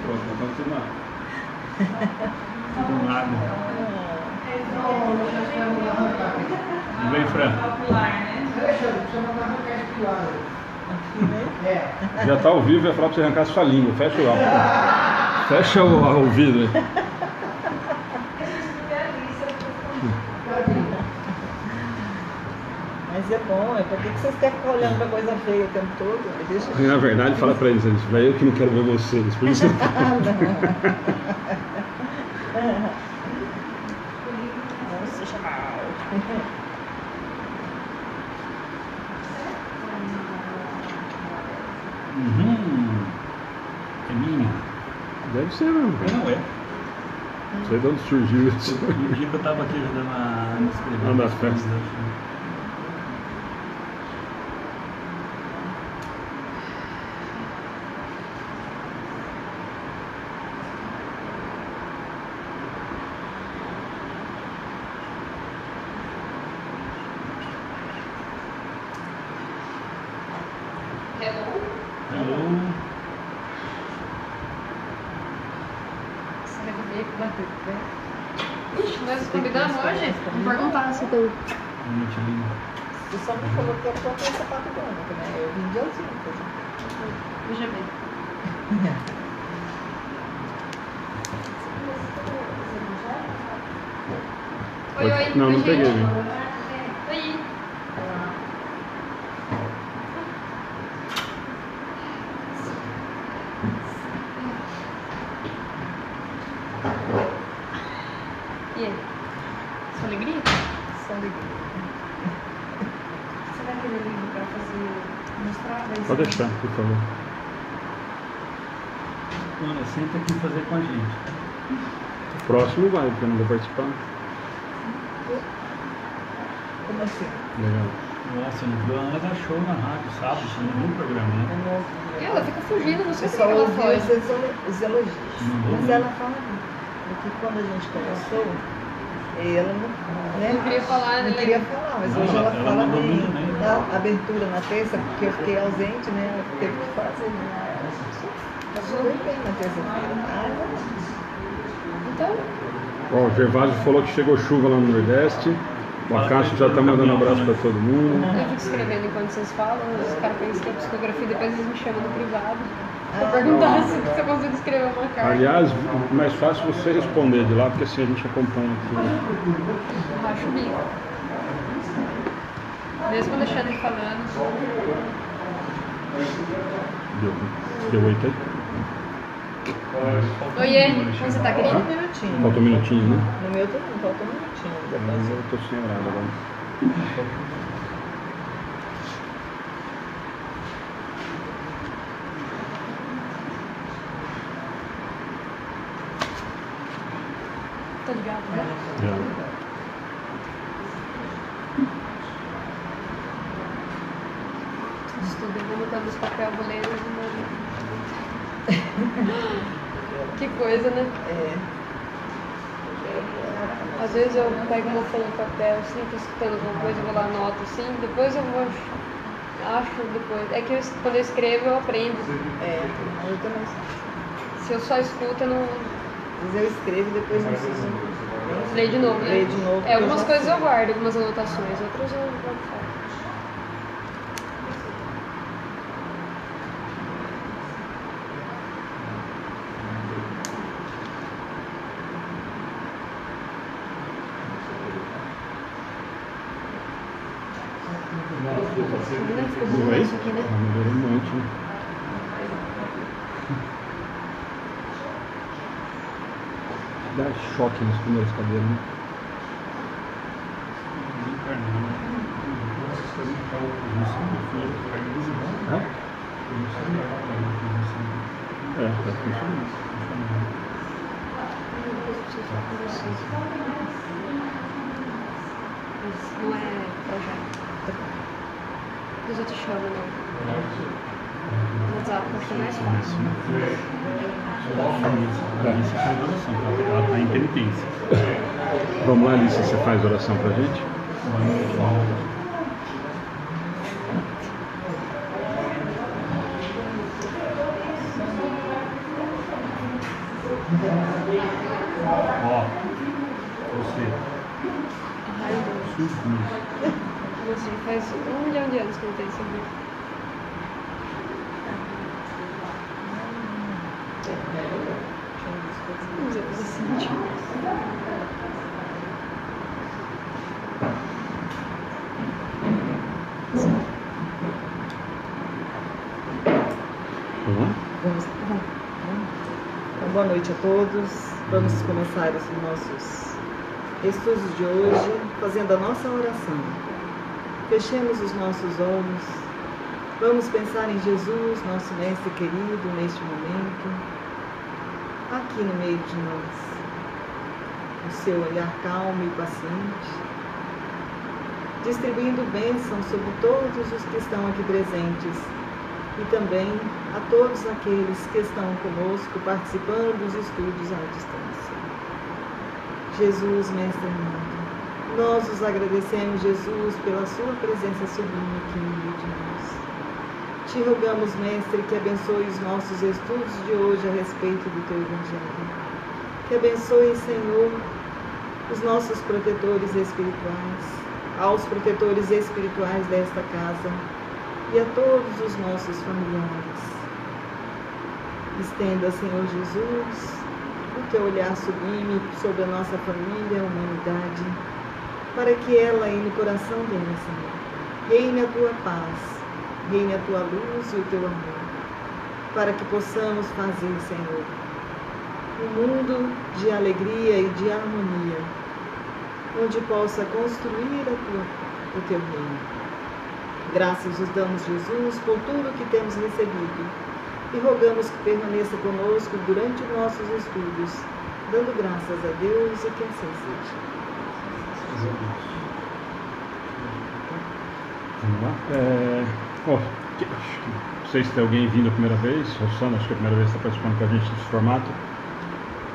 pronto, não aconteceu nada. Tudo nada. Não vem, Fran? Já tá ao vivo, é falar pra você arrancar a sua língua. Fecha o áudio. Fecha o ouvido aí. Mas é bom, por que vocês querem ficar olhando pra coisa feia o tempo todo? Deixa... Na verdade, fala pra eles, vai eu que não quero ver vocês. Por isso. Nossa, chamal. É minha? Deve ser, não. Não é. Não sei de onde surgiu isso. No dia que eu tava aqui ajudando a escrever. Uma das festas. Ixi, nós combinamos hoje? Vamos perguntar se tem. Você só me falou que eu comprei sapato branco, né? Eu vim de azul, por exemplo. Veja bem. Oi, oi. Não, não gente. peguei, viu? Oi. E aí? Sua alegria? Só alegria. Você vai querer livro pra fazer, mostrar? Pode deixar, por favor. Ana, senta aqui e fazer com a gente. O próximo vai, porque eu não vou participar. Como assim? Legal. Nossa, não viu? A Ana dá show na rádio, sábado, você não viu o programa, né? Ela fica fugindo, não sei Eu se só ela ouvi foge. os elogios. Mas ela fala que quando a gente começou, ela não, né? Não queria falar, né? Não queria falar, mas Não, hoje ela ela fala mandou bem. muito bem. Na abertura na terça, porque eu fiquei ausente, né? Ela teve que fazer. Mas foi bem na terça-feira. Então, Ó, o Gervásio falou que chegou chuva lá no Nordeste. O Acácio já tá mandando um abraço pra todo mundo. eu fico escrevendo enquanto vocês falam, os caras pensam que é psicografia, depois eles me chamam no privado pra perguntar se eu consigo escrever uma carta. Aliás, mais fácil você responder de lá, porque assim a gente acompanha aqui. Racho o bico. Mesmo quando deixando ele falando. Deu 8 aí? Oiê, como você tá, querido? Um minutinho. Falta um minutinho, né? No meu também, falta um minutinho. Mas eu tô sem horário agora. Tá ligado, né? Estudo, eu vou botando os papel, vou lendo de novo. Que coisa, né? É. Às vezes eu pego uma folha de papel, assim, tô escutando alguma coisa, eu vou lá, anoto, assim, depois eu vou, acho depois. É que quando eu escrevo, eu aprendo. É, eu também. Se eu só escuto, eu não Mas eu escrevo e depois não preciso. leio de novo, né? Leio de novo, É, algumas eu já coisas sei. eu guardo, algumas anotações, outras eu jogo fora. Ficou bom Oi? isso aqui, né? Melhorou muito, né? Dá choque nas primeiras cadeiras, né? Hã? É, tá funcionando. Mas não é projeto. Depois eu te chamo no WhatsApp, acho que é mais fácil. Alice faz oração, ela tá em penitência. Vamos lá, Alice, você faz oração pra gente? Ó, você. Ai, Deus. Nossa, já faz 1 milhão de anos que eu não tenho esse livro. Vamos ver assim. Vamos. Então, boa noite a todos. Vamos começar os nossos estudos de hoje fazendo a nossa oração. Fechemos os nossos olhos. Vamos pensar em Jesus, nosso Mestre querido, neste momento, aqui no meio de nós. O seu olhar calmo e paciente, distribuindo bênçãos sobre todos os que estão aqui presentes e também a todos aqueles que estão conosco participando dos estudos à distância. Jesus, Mestre amado, nós os agradecemos, Jesus, pela sua presença sublime aqui no meio de nós. Te rogamos, Mestre, que abençoe os nossos estudos de hoje a respeito do teu Evangelho. Que abençoe, Senhor, os nossos protetores espirituais, aos protetores espirituais desta casa e a todos os nossos familiares. Estenda, Senhor Jesus, o teu olhar sublime sobre a nossa família, a humanidade, para que ela e no coração dela, Senhor, reine a tua paz, reine a tua luz e o teu amor, para que possamos fazer, Senhor, um mundo de alegria e de harmonia, onde possa construir o teu reino. Graças os damos, Jesus, por tudo que temos recebido e rogamos que permaneça conosco durante os nossos estudos, dando graças a Deus e que assim seja. Vamos lá. Não sei se tem alguém vindo a primeira vez, Rossana, acho que é a primeira vez que está participando com a gente nesse formato.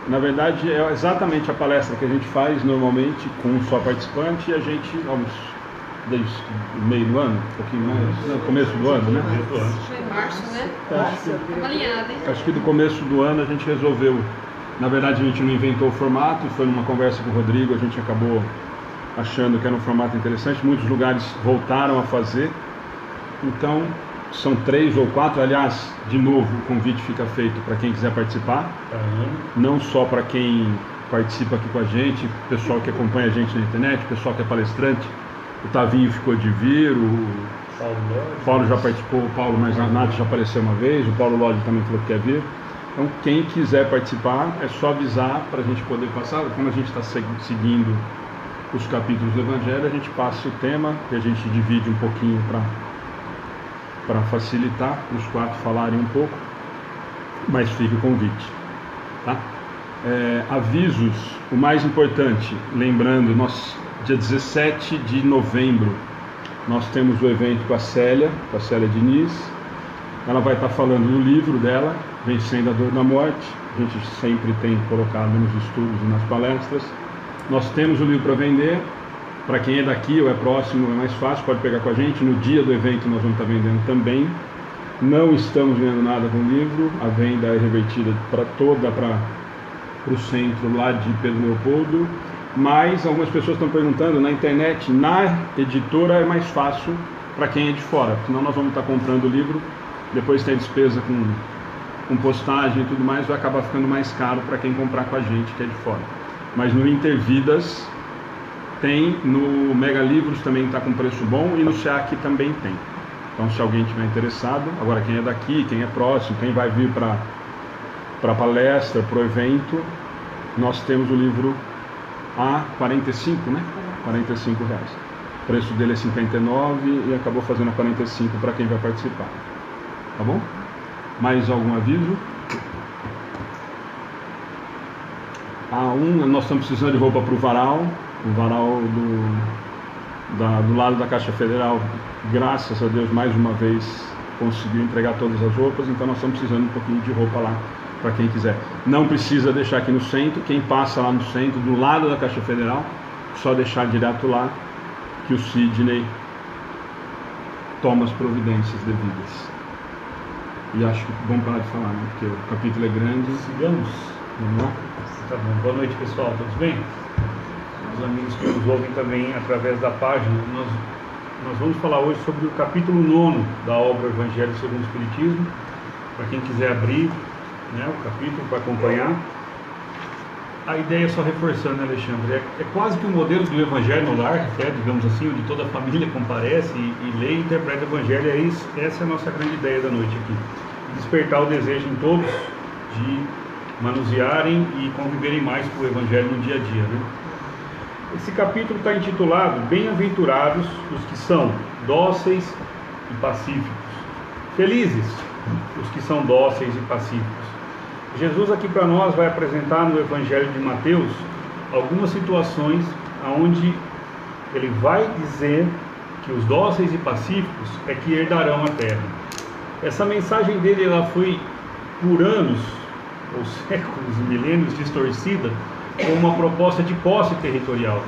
Na verdade, é exatamente a palestra que a gente faz normalmente com um só participante e a gente, desde o meio do ano, um pouquinho mais, no começo do ano, né? Foi em março, né? Estava alinhado, hein? Acho que do começo do ano a gente resolveu, na verdade a gente não inventou o formato, foi numa conversa com o Rodrigo, a gente acabou achando que era um formato interessante, muitos lugares voltaram a fazer, então são 3 ou 4, aliás, de novo o convite fica feito para quem quiser participar, não só para quem participa aqui com a gente, o pessoal que acompanha a gente na internet, o pessoal que é palestrante. O Tavinho ficou de vir, o Paulo já participou, o Paulo mais Nath já apareceu uma vez, o Paulo Lodi também falou que quer vir. Então quem quiser participar é só avisar para a gente poder passar. Como a gente está seguindo os capítulos do Evangelho, a gente passa o tema e a gente divide um pouquinho para facilitar os 4 falarem um pouco, mas fica o convite, tá? Avisos, o mais importante, lembrando, dia 17 de novembro, nós temos o evento com a Célia Diniz. Ela vai estar falando do livro dela, Vencendo a Dor da Morte. A gente sempre tem colocado nos estudos e nas palestras. Nós temos o livro para vender. Para quem é daqui ou é próximo, é mais fácil, pode pegar com a gente. No dia do evento nós vamos estar vendendo também. Não estamos vendendo nada com o livro. A venda é revertida para o centro lá de Pedro Leopoldo. Mas algumas pessoas estão perguntando na internet, na editora é mais fácil para quem é de fora, senão nós vamos estar comprando o livro, depois tem a despesa com postagem e tudo mais, vai acabar ficando mais caro para quem comprar com a gente que é de fora. Mas no Intervidas tem, no Mega Livros também está com preço bom e no SEAC também tem. Então se alguém tiver interessado, agora quem é daqui, quem é próximo, quem vai vir para a palestra, para o evento, nós temos o livro a 45, né? R$45. O preço dele é 59 e acabou fazendo a 45 para quem vai participar. Tá bom? Mais algum aviso? Nós estamos precisando de roupa para o varal do lado da Caixa Federal, graças a Deus, mais uma vez conseguiu entregar todas as roupas, então nós estamos precisando um pouquinho de roupa lá para quem quiser. Não precisa deixar aqui no centro, quem passa lá no centro, do lado da Caixa Federal, só deixar direto lá que o Sidney toma as providências devidas. E acho que vamos parar de falar, né? Porque o capítulo é grande. Vamos lá? Tá bom. Boa noite, pessoal. Todos bem? Os amigos que nos ouvem também através da página. Nós vamos falar hoje sobre o capítulo 9 da obra Evangelho segundo o Espiritismo. Para quem quiser abrir, né, o capítulo para acompanhar. A ideia, só reforçando, né, Alexandre, é quase que o modelo do Evangelho no lar, até, digamos assim, onde toda a família comparece e lê e interpreta o Evangelho. Essa é a nossa grande ideia da noite aqui. Despertar o desejo em todos de manusearem e conviverem mais com o Evangelho no dia a dia, né? Esse capítulo está intitulado Bem-aventurados os que são dóceis e pacíficos. Felizes os que são dóceis e pacíficos. Jesus aqui para nós vai apresentar no Evangelho de Mateus algumas situações onde ele vai dizer que os dóceis e pacíficos é que herdarão a terra. Essa mensagem dele ela foi por anos, ou séculos e milênios, distorcida como uma proposta de posse territorial.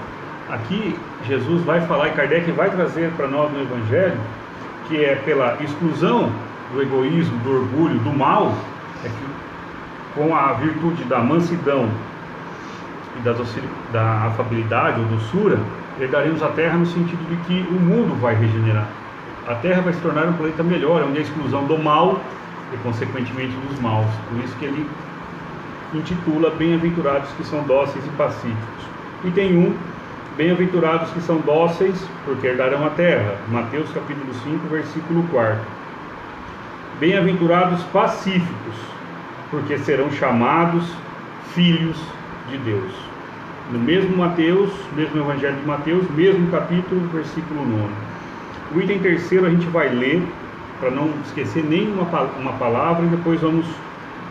Aqui Jesus vai falar, e Kardec vai trazer para nós no Evangelho, que é pela exclusão do egoísmo, do orgulho, do mal, é que com a virtude da mansidão e da afabilidade ou doçura, herdaremos a terra no sentido de que o mundo vai regenerar. A terra vai se tornar um planeta melhor, onde a exclusão do mal e consequentemente dos maus. Por isso que ele intitula Bem-aventurados que são dóceis e pacíficos. E tem Bem-aventurados que são dóceis, porque herdarão a terra. Mateus capítulo 5, versículo 4. Bem-aventurados pacíficos, porque serão chamados filhos de Deus. No mesmo Mateus, mesmo Evangelho de Mateus, mesmo capítulo, versículo 9. O item terceiro a gente vai ler, para não esquecer nenhuma uma palavra, e depois vamos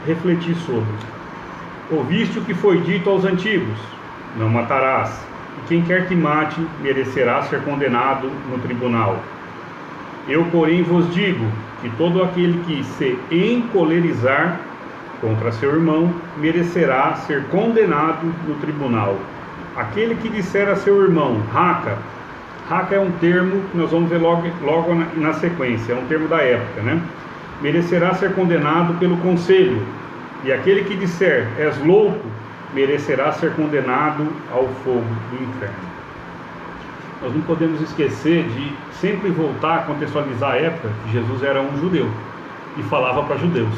refletir sobre. Ouviste o que foi dito aos antigos: não matarás, e quem quer que mate merecerá ser condenado no tribunal. Eu, porém, vos digo que todo aquele que se encolerizar contra seu irmão merecerá ser condenado no tribunal. Aquele que disser a seu irmão, raca é um termo que nós vamos ver logo na sequência, é um termo da época, né? Merecerá ser condenado pelo conselho. E aquele que disser, és louco, merecerá ser condenado ao fogo do inferno. Nós não podemos esquecer de sempre voltar a contextualizar a época que Jesus era um judeu e falava para judeus.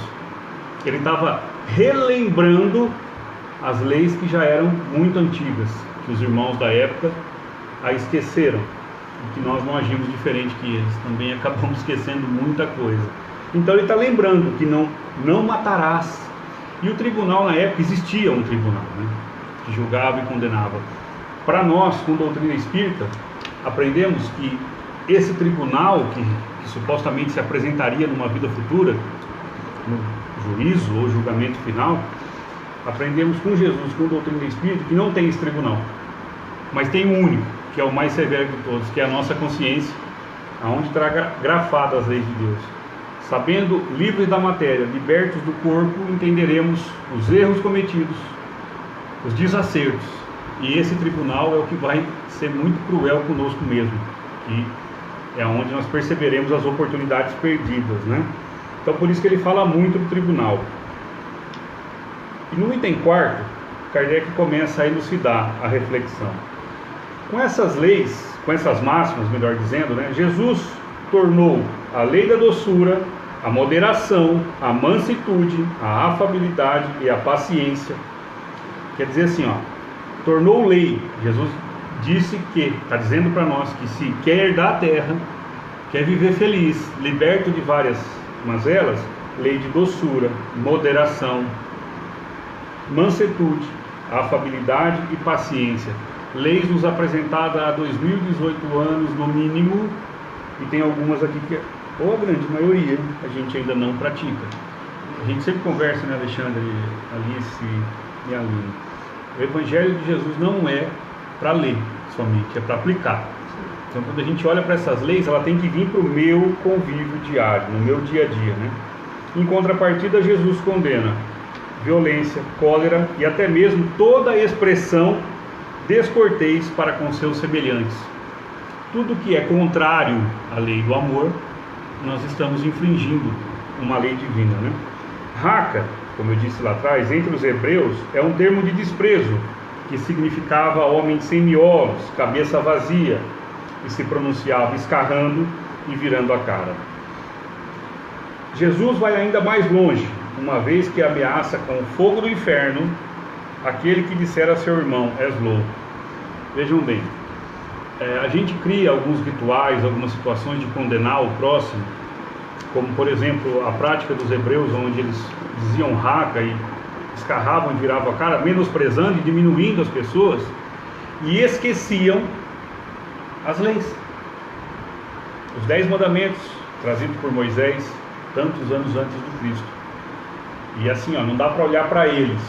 Ele estava relembrando as leis que já eram muito antigas, que os irmãos da época a esqueceram, e que nós não agimos diferente que eles, também acabamos esquecendo muita coisa. Então ele está lembrando que não matarás. E o tribunal na época, existia um tribunal, né, que julgava e condenava. Para nós, com doutrina espírita, aprendemos que esse tribunal, que supostamente se apresentaria numa vida futura, no juízo ou julgamento final, aprendemos com Jesus, com doutrina espírita, que não tem esse tribunal, mas tem um único, que é o mais severo de todos, que é a nossa consciência, aonde está grafada as leis de Deus. Sabendo livres da matéria, libertos do corpo, entenderemos os erros cometidos, os desacertos, e esse tribunal é o que vai ser muito cruel conosco mesmo, que é onde nós perceberemos as oportunidades perdidas, né? Então por isso que ele fala muito do tribunal. E no item quarto, Kardec começa a elucidar a reflexão. Com essas leis, com essas máximas, melhor dizendo, né, Jesus tornou a lei da doçura, a moderação, a mansitude, a afabilidade e a paciência. Quer dizer assim, tornou lei. Jesus disse que, está dizendo para nós que se quer herdar a terra, quer viver feliz, liberto de várias mazelas, lei de doçura, moderação, mansuetude, afabilidade e paciência. Leis nos apresentadas há 2018 anos no mínimo, e tem algumas aqui que, ou a grande maioria, a gente ainda não pratica. A gente sempre conversa, né, Alexandre, Alice e Aline. O Evangelho de Jesus não é para ler somente, é para aplicar. Então, quando a gente olha para essas leis, ela tem que vir para o meu convívio diário, no meu dia a dia, né? Em contrapartida, Jesus condena violência, cólera e até mesmo toda expressão descortês para com seus semelhantes. Tudo que é contrário à lei do amor, nós estamos infringindo uma lei divina, né? Raca, como eu disse lá atrás, entre os hebreus, é um termo de desprezo, que significava homem sem miolos, cabeça vazia, e se pronunciava escarrando e virando a cara. Jesus vai ainda mais longe, uma vez que ameaça com o fogo do inferno aquele que disser a seu irmão, és louco. Vejam bem, a gente cria alguns rituais, algumas situações de condenar o próximo, como por exemplo a prática dos hebreus, onde eles diziam raca e escarravam e viravam a cara, menosprezando e diminuindo as pessoas, e esqueciam as leis. Os 10 mandamentos, trazidos por Moisés, tantos anos antes de Cristo. E assim, não dá para olhar para eles,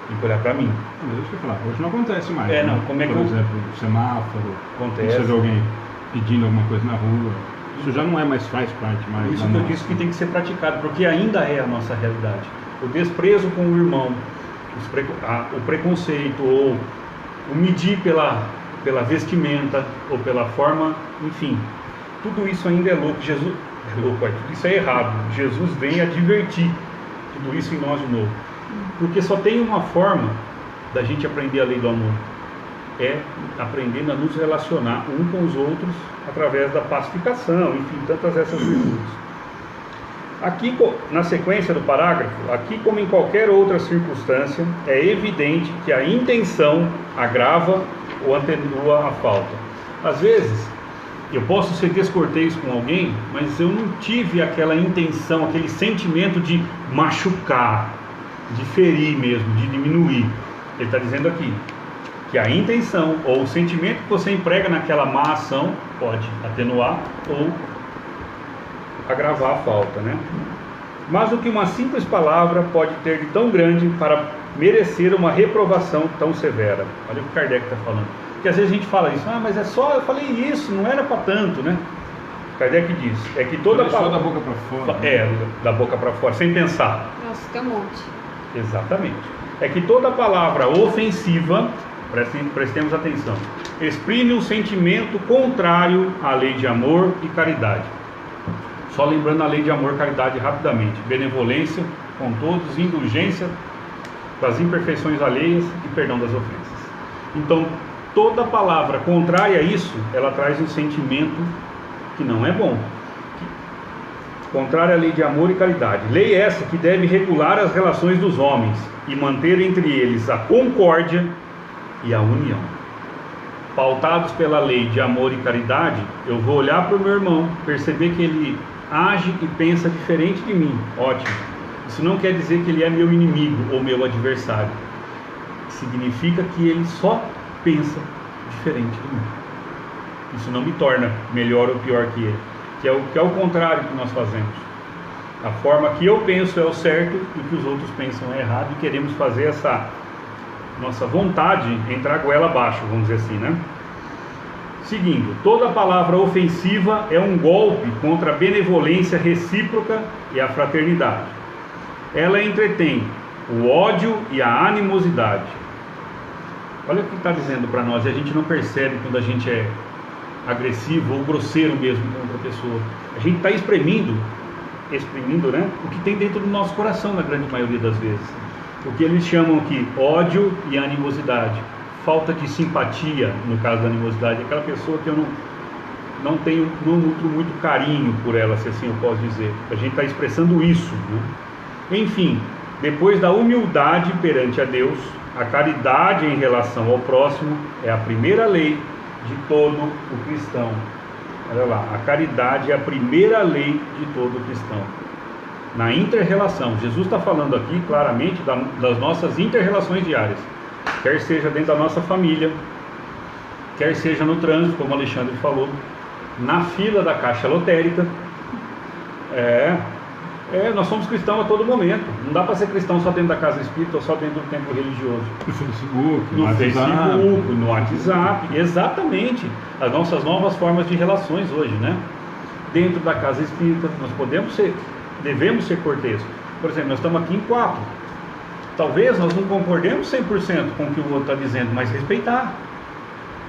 tem que olhar para mim. Mas deixa eu falar, hoje não acontece mais. Não, como é que por exemplo, o semáforo, acontece? Você vê alguém pedindo alguma coisa na rua, isso já não é mais, faz parte mais. Isso que eu disse que tem que ser praticado, porque ainda é a nossa realidade. O desprezo com o irmão, o preconceito, ou o medir pela vestimenta, ou pela forma, enfim, tudo isso ainda é louco. Tudo isso é errado. Jesus vem advertir tudo isso em nós de novo. Porque só tem uma forma da gente aprender a lei do amor, é aprendendo a nos relacionar um com os outros através da pacificação, enfim, tantas essas virtudes. Aqui, na sequência do parágrafo, aqui como em qualquer outra circunstância, é evidente que a intenção agrava ou atenua a falta. Às vezes, eu posso ser descortês com alguém, mas eu não tive aquela intenção, aquele sentimento de machucar, de ferir mesmo, de diminuir. Ele está dizendo aqui que a intenção ou o sentimento que você emprega naquela má ação pode atenuar ou agravar a falta, né? Mas o que uma simples palavra pode ter de tão grande para merecer uma reprovação tão severa? Olha o que Kardec está falando. Porque às vezes a gente fala isso, mas é só, eu falei isso, não era para tanto, né? Kardec diz, é que toda palavra... Só da boca para fora. Da boca para fora, sem pensar. Nossa, tem um monte. Exatamente. É que toda palavra ofensiva, prestemos atenção, exprime um sentimento contrário à lei de amor e caridade. Só lembrando a lei de amor e caridade rapidamente: benevolência com todos, indulgência das imperfeições alheias e perdão das ofensas. Então, toda palavra contrária a isso, ela traz um sentimento que não é bom, contrária à lei de amor e caridade. Lei essa que deve regular as relações dos homens e manter entre eles a concórdia e a união. Pautados pela lei de amor e caridade, eu vou olhar para o meu irmão, perceber que ele age e pensa diferente de mim. Ótimo. Isso não quer dizer que ele é meu inimigo ou meu adversário. Significa que ele só pensa diferente de mim. Isso não me torna melhor ou pior que ele. Que é o contrário que nós fazemos. A forma que eu penso é o certo e que os outros pensam é errado, e queremos fazer essa nossa vontade entrar goela abaixo, vamos dizer assim, né? Seguindo, toda palavra ofensiva é um golpe contra a benevolência recíproca e a fraternidade. Ela entretém o ódio e a animosidade. Olha o que está dizendo para nós, e a gente não percebe quando a gente é agressivo ou grosseiro mesmo com outra pessoa. A gente está exprimindo, né, o que tem dentro do nosso coração, na grande maioria das vezes. O que eles chamam aqui ódio e animosidade, falta de simpatia. No caso da animosidade, aquela pessoa que eu não nutro muito carinho por ela, se assim eu posso dizer. A gente está expressando isso, né? Enfim, depois da humildade perante a Deus, a caridade em relação ao próximo é a primeira lei de todo o cristão. Olha lá, a caridade é a primeira lei de todo cristão. Na inter-relação, Jesus está falando aqui claramente das nossas inter-relações diárias, quer seja dentro da nossa família, quer seja no trânsito, como o Alexandre falou, na fila da caixa lotérica. Nós somos cristãos a todo momento. Não dá para ser cristão só dentro da casa espírita ou só dentro do templo religioso. No Facebook, no WhatsApp, exatamente. As nossas novas formas de relações hoje, né? Dentro da casa espírita, nós devemos ser corteses. Por exemplo, nós estamos aqui em 4. Talvez nós não concordemos 100% com o que o outro está dizendo, mas respeitar.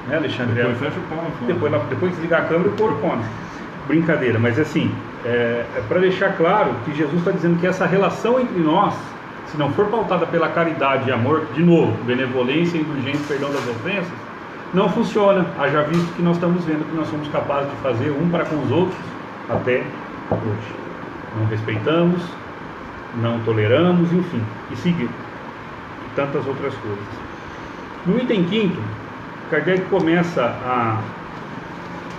Né, Alexandre? Depois fecha o pão. Depois desligar a câmera e pôr o fone. Brincadeira, mas assim, para deixar claro que Jesus está dizendo que essa relação entre nós se não for pautada pela caridade e amor, de novo, benevolência, indulgência, perdão das ofensas, não funciona. Haja visto que nós estamos vendo que nós somos capazes de fazer um para com os outros até hoje. Não respeitamos, não toleramos, enfim, e seguir. E tantas outras coisas. No item 5º, Kardec começa a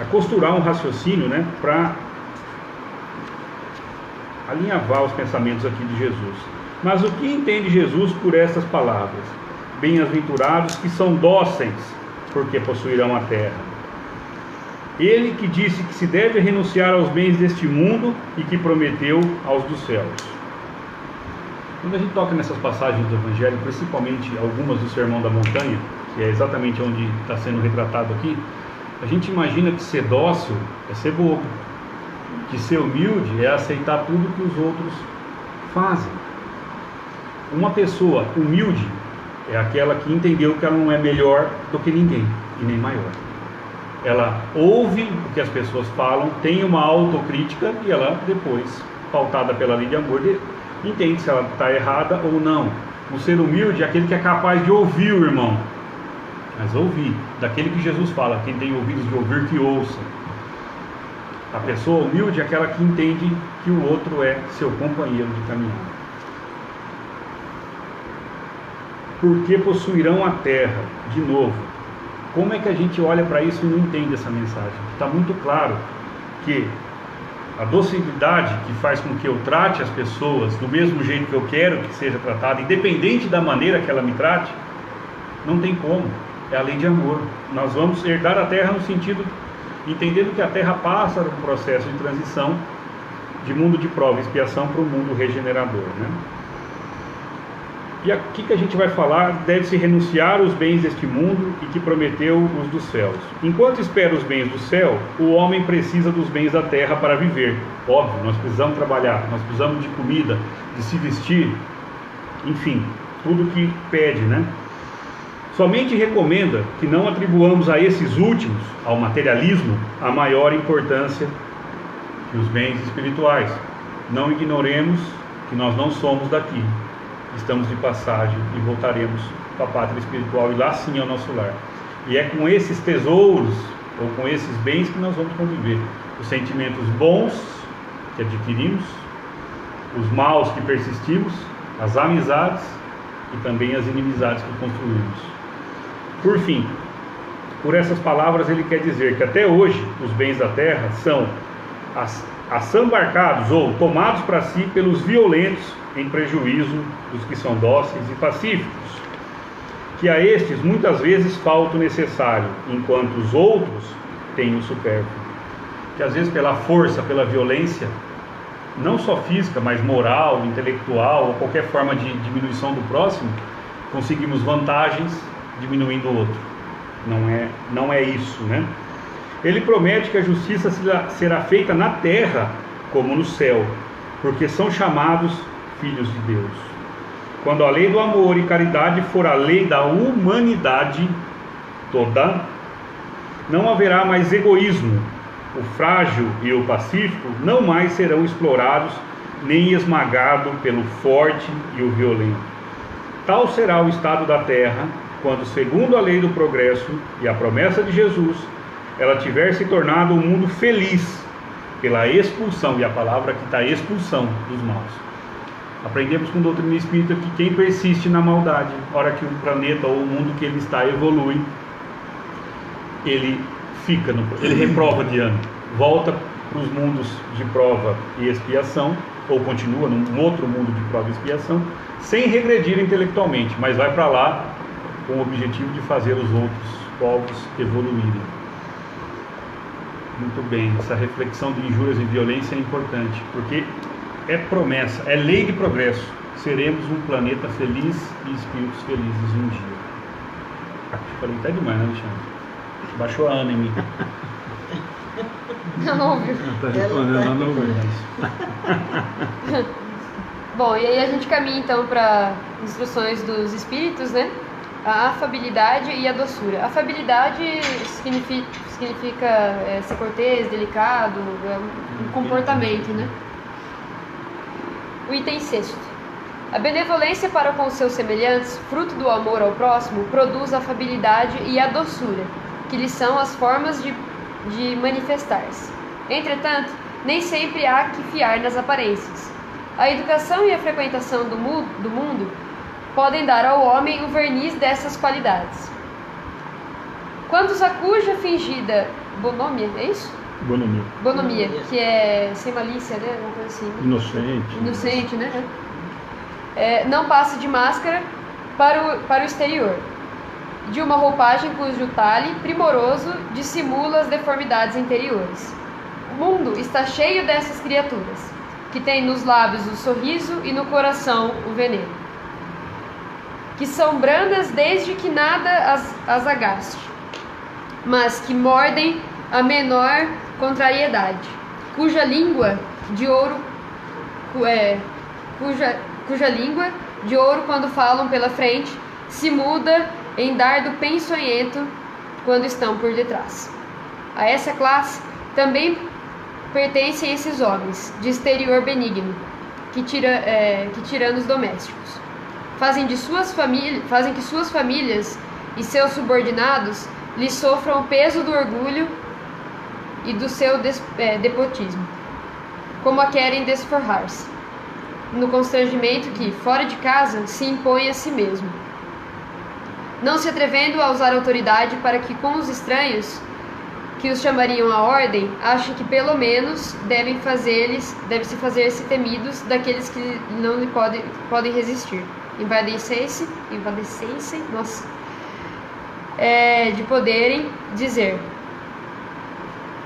costurar um raciocínio, né, para alinhavar os pensamentos aqui de Jesus. Mas o que entende Jesus por estas palavras? Bem-aventurados que são dóceis, porque possuirão a terra. Ele que disse que se deve renunciar aos bens deste mundo e que prometeu aos dos céus. Quando a gente toca nessas passagens do Evangelho, principalmente algumas do Sermão da Montanha, que é exatamente onde está sendo retratado aqui, a gente imagina que ser dócil é ser bobo, que ser humilde é aceitar tudo que os outros fazem. Uma pessoa humilde é aquela que entendeu que ela não é melhor do que ninguém e nem maior. Ela ouve o que as pessoas falam, tem uma autocrítica e ela depois, pautada pela lei de amor, entende se ela está errada ou não. O ser humilde é aquele que é capaz de ouvir o irmão, mas ouvir, daquele que Jesus fala, quem tem ouvidos de ouvir, que ouça. A pessoa humilde é aquela que entende que o outro é seu companheiro de caminhada. Porque possuirão a terra, de novo. Como é que a gente olha para isso e não entende essa mensagem? Está muito claro que a docilidade que faz com que eu trate as pessoas do mesmo jeito que eu quero que seja tratada, independente da maneira que ela me trate, não tem como. É a lei de amor. Nós vamos herdar a terra no sentido, entendendo que a terra passa por um processo de transição de mundo de prova e expiação para o mundo regenerador, né? E aqui que a gente vai falar, deve-se renunciar aos bens deste mundo e que prometeu os dos céus. Enquanto espera os bens do céu, o homem precisa dos bens da terra para viver. Óbvio, nós precisamos trabalhar, nós precisamos de comida, de se vestir, enfim, tudo que pede, né? Somente recomenda que não atribuamos a esses últimos, ao materialismo, a maior importância que os bens espirituais. Não ignoremos que nós não somos daqui. Estamos de passagem e voltaremos para a pátria espiritual e lá sim é o nosso lar. E é com esses tesouros ou com esses bens que nós vamos conviver. Os sentimentos bons que adquirimos, os maus que persistimos, as amizades e também as inimizades que construímos. Por fim, por essas palavras ele quer dizer que até hoje os bens da terra são assambarcados ou tomados para si pelos violentos em prejuízo dos que são dóceis e pacíficos, que a estes muitas vezes falta o necessário, enquanto os outros têm o supérfluo. Que às vezes pela força, pela violência, não só física, mas moral, intelectual ou qualquer forma de diminuição do próximo, conseguimos vantagens diminuindo o outro. Não é isso, né? Ele promete que a justiça será feita na terra como no céu, porque são chamados filhos de Deus. Quando a lei do amor e caridade for a lei da humanidade toda, não haverá mais egoísmo. O frágil e o pacífico não mais serão explorados nem esmagados pelo forte e o violento. Tal será o estado da terra quando, segundo a lei do progresso e a promessa de Jesus, ela tiver se tornado um mundo feliz pela expulsão, e a palavra aqui está expulsão dos maus. Aprendemos com doutrina espírita que quem persiste na maldade, hora que o planeta ou o mundo que ele está evolui, ele reprova de ano, volta para os mundos de prova e expiação, ou continua num outro mundo de prova e expiação, sem regredir intelectualmente, mas vai para lá com o objetivo de fazer os outros povos evoluírem. Muito bem, essa reflexão de injúrias e violência é importante, porque é promessa, é lei de progresso. Seremos um planeta feliz e espíritos felizes um dia. Falei até demais, né, Alexandre? Baixou a Ana em mim. Não, viu? Está respondendo lá no ouvido. Bom, e aí a gente caminha então para instruções dos espíritos, né? A afabilidade e a doçura. Afabilidade significa ser cortês, delicado, um comportamento, né? O item 6º. A benevolência para com seus semelhantes, fruto do amor ao próximo, produz a afabilidade e a doçura, que lhes são as formas de manifestar-se. Entretanto, nem sempre há que fiar nas aparências. A educação e a frequentação do mundo podem dar ao homem o verniz dessas qualidades. Quantos a cuja fingida bonomia, é isso? Bonomia, que é sem malícia, né? Uma coisa assim. Inocente, né? Não passa de máscara para o exterior, de uma roupagem cujo talhe primoroso dissimula as deformidades interiores. O mundo está cheio dessas criaturas, que têm nos lábios o sorriso e no coração o veneno, que são brandas desde que nada as agaste, mas que mordem a menor contrariedade, cuja língua de ouro quando falam pela frente se muda em dardo peçonhento quando estão por detrás. A essa classe também pertencem esses homens de exterior benigno, que tiranos domésticos fazem que suas famílias e seus subordinados lhes sofram o peso do orgulho e do seu despotismo, como a querem desforrar-se, no constrangimento que, fora de casa, se impõe a si mesmo, não se atrevendo a usar autoridade para que com os estranhos, que os chamariam à ordem, ache que pelo menos deve-se fazer-se temidos daqueles que não lhe podem resistir, invadecem-se, de poderem dizer: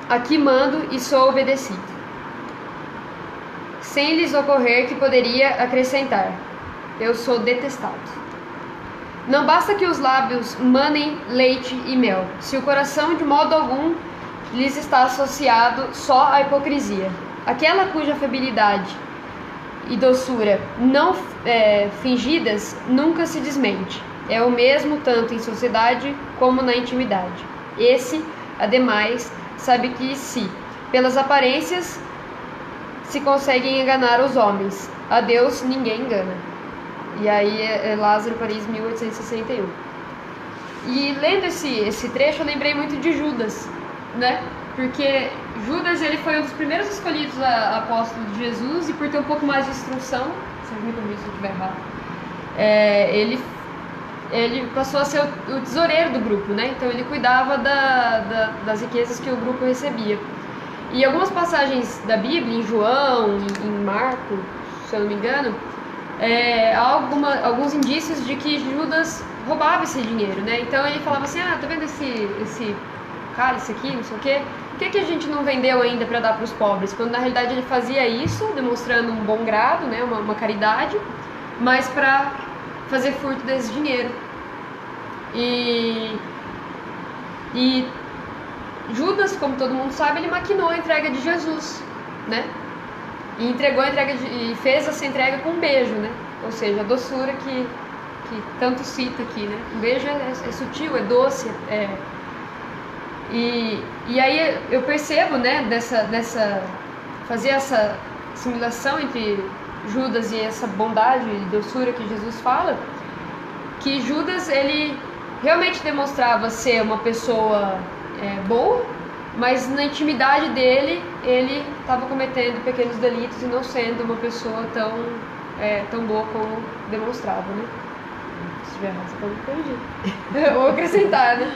aqui mando e sou obedecido, sem lhes ocorrer que poderia acrescentar: eu sou detestado. Não basta que os lábios manem leite e mel, se o coração de modo algum lhes está associado só à hipocrisia. Aquela cuja afabilidade e doçura não fingidas nunca se desmente. É o mesmo tanto em sociedade como na intimidade. Esse, ademais, sabe que se, pelas aparências, se conseguem enganar os homens, a Deus ninguém engana. E aí é Lázaro, Paris, 1861. E lendo esse trecho, eu lembrei muito de Judas, né? Porque Judas, ele foi um dos primeiros escolhidos apóstolos de Jesus, e por ter um pouco mais de instrução, vocês me corrigem se eu estiver errado, ele passou a ser o tesoureiro do grupo, né? Então ele cuidava das riquezas que o grupo recebia. E algumas passagens da Bíblia, em João, em Marcos, se eu não me engano, há alguns indícios de que Judas roubava esse dinheiro, né? Então ele falava assim: tá vendo esse cálice aqui, não sei o quê? Por que a gente não vendeu ainda para dar para os pobres? Quando na realidade ele fazia isso, demonstrando um bom grado, né? Uma caridade, mas para fazer furto desse dinheiro. E Judas, como todo mundo sabe, ele maquinou a entrega de Jesus, né? E entregou a entrega e fez essa entrega com um beijo, né? Ou seja, a doçura que tanto cita aqui, né? Um beijo é sutil, é doce, E aí eu percebo, né, fazer essa assimilação entre Judas e essa bondade e doçura que Jesus fala, que Judas, ele realmente demonstrava ser uma pessoa boa, mas na intimidade dele, ele estava cometendo pequenos delitos e não sendo uma pessoa tão boa como demonstrava, né? Se tiver errado, você pode me corrigir. Ou acrescentar, né?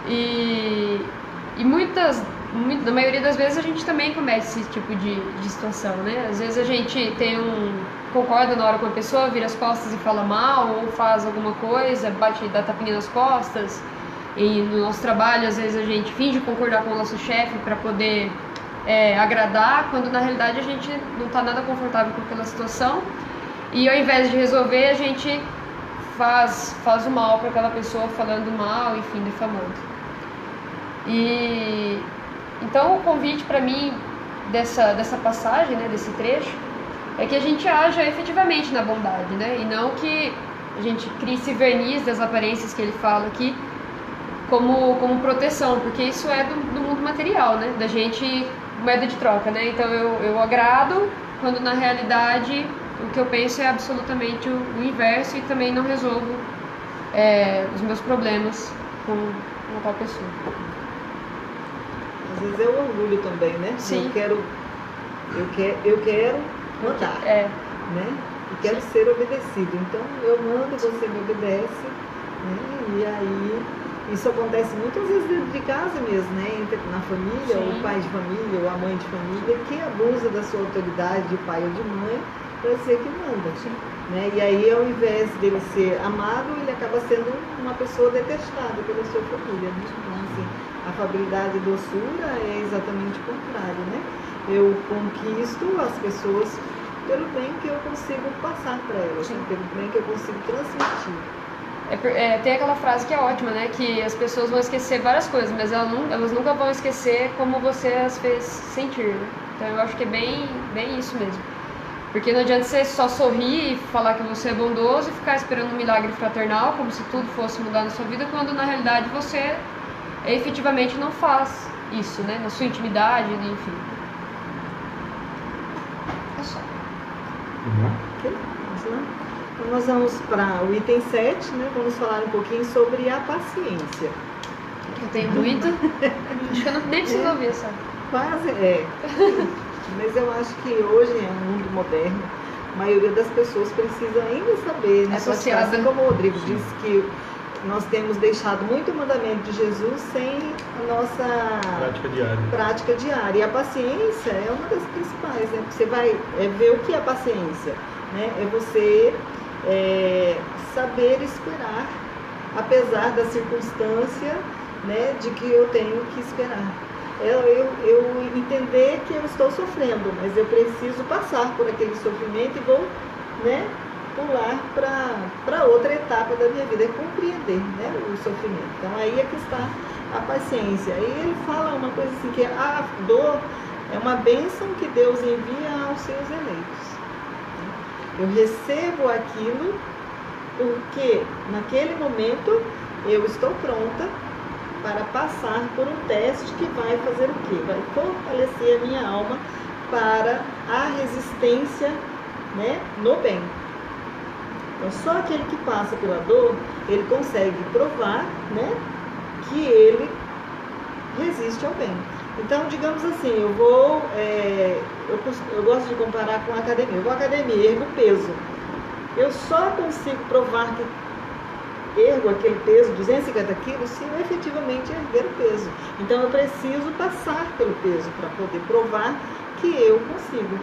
E na maioria das vezes a gente também comete esse tipo de situação, né? Às vezes a gente concorda na hora com a pessoa, vira as costas e fala mal, ou faz alguma coisa, dá tapinha nas costas. E no nosso trabalho, às vezes a gente finge concordar com o nosso chefe para poder agradar, quando na realidade a gente não está nada confortável com aquela situação. E ao invés de resolver, a gente faz o mal para aquela pessoa, falando mal, enfim, difamando. E então o convite para mim dessa passagem, né, desse trecho, é que a gente haja efetivamente na bondade, né, e não que a gente crie esse verniz das aparências que ele fala aqui como proteção, porque isso é do mundo material, né, da gente, moeda de troca, né. Então eu agrado quando na realidade o que eu penso é absolutamente o inverso e também não resolvo os meus problemas com uma tal pessoa. Às vezes é o orgulho também, né? Sim. Eu quero mandar, né? E quero ser obedecido. Então eu mando, você me obedece, né? E aí isso acontece muitas vezes dentro de casa mesmo, né? Na família, Sim. o pai de família ou a mãe de família que abusa da sua autoridade de pai ou de mãe para ser que manda. Né? E aí, ao invés dele ser amado, ele acaba sendo uma pessoa detestada pela sua família. Né? Então, assim, a afabilidade e doçura é exatamente o contrário, né? Eu conquisto as pessoas pelo bem que eu consigo passar para elas, né? Pelo bem que eu consigo transmitir. Tem aquela frase que é ótima, né? Que as pessoas vão esquecer várias coisas, mas elas nunca vão esquecer como você as fez sentir, né? Então eu acho que é bem isso mesmo. Porque não adianta você só sorrir e falar que você é bondoso e ficar esperando um milagre fraternal, como se tudo fosse mudar na sua vida, quando na realidade você efetivamente não faz isso, né? Na sua intimidade, enfim. É só. Ok, vamos lá. Então nós vamos para o item 7, né? Vamos falar um pouquinho sobre a paciência. Eu tenho muito. Acho que eu nem preciso ouvir essa. Quase mas eu acho que hoje, em um mundo moderno, a maioria das pessoas precisa ainda saber, né? Associada. Assim como o Rodrigo disse que nós temos deixado muito o mandamento de Jesus sem a nossa prática diária. E a paciência é uma das principais, né? Você vai ver o que é paciência, né? É você saber esperar, apesar da circunstância, né, de que eu tenho que esperar. Eu entender que eu estou sofrendo, mas eu preciso passar por aquele sofrimento e vou, né, pular para outra etapa da minha vida, é compreender, né, o sofrimento. Então aí é que está a paciência. Aí ele fala uma coisa assim, que a dor é uma bênção que Deus envia aos seus eleitos. Eu recebo aquilo porque naquele momento eu estou pronta para passar por um teste que vai fazer o quê? Vai fortalecer a minha alma para a resistência, né, no bem. Então, só aquele que passa pela dor, ele consegue provar, né, que ele resiste ao bem. Então, digamos assim, eu gosto de comparar com a academia. Eu vou à academia, ergo peso. Eu só consigo provar que ergo aquele peso, 250 quilos, se eu efetivamente erguer o peso. Então eu preciso passar pelo peso para poder provar que eu consigo.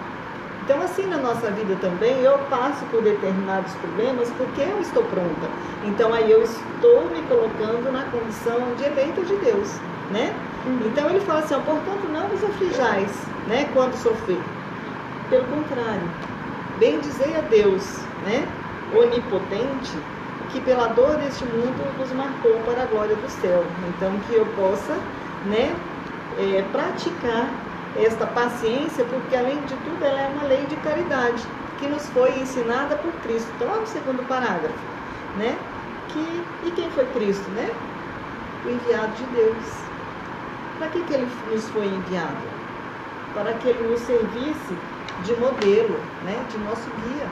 Então assim na nossa vida também, eu passo por determinados problemas porque eu estou pronta. Então aí eu estou me colocando na condição de eleita de Deus, né? Então ele fala assim, portanto não vos aflijais, né, quando sofrer. Pelo contrário, bendizei a Deus, né, onipotente, que pela dor deste mundo nos marcou para a glória do céu. Então que eu possa, né, praticar esta paciência, porque além de tudo ela é uma lei de caridade que nos foi ensinada por Cristo. Então lá no segundo parágrafo, né, e quem foi Cristo, né? O enviado de Deus. Para que ele nos foi enviado? Para que ele nos servisse de modelo, né, de nosso guia.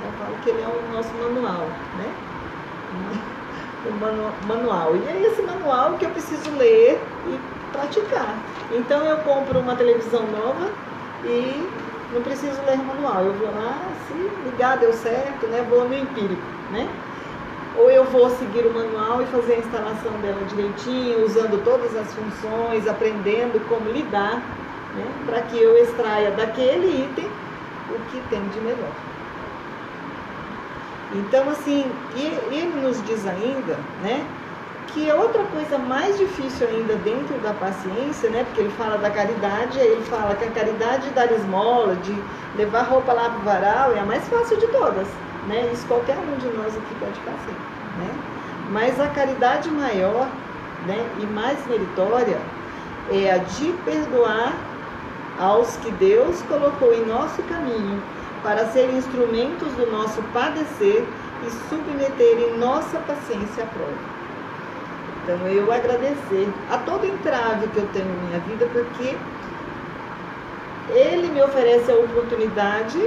Eu falo que ele é o nosso manual, né? O manual. E é esse manual que eu preciso ler e praticar. Então eu compro uma televisão nova e não preciso ler o manual. Eu vou lá, se ligar, deu certo, né? Vou no empírico, né? Ou eu vou seguir o manual e fazer a instalação dela direitinho, usando todas as funções, aprendendo como lidar, né? Para que eu extraia daquele item o que tem de melhor. Então, assim, ele nos diz ainda, né, que é outra coisa mais difícil ainda dentro da paciência, né, porque ele fala da caridade, aí ele fala que a caridade de dar esmola, de levar roupa lá para o varal, é a mais fácil de todas, né, isso qualquer um de nós aqui pode fazer, né, mas a caridade maior, né, e mais meritória é a de perdoar aos que Deus colocou em nosso caminho, para serem instrumentos do nosso padecer e submeterem nossa paciência à prova. Então, eu agradecer a todo entrave que eu tenho na minha vida, porque ele me oferece a oportunidade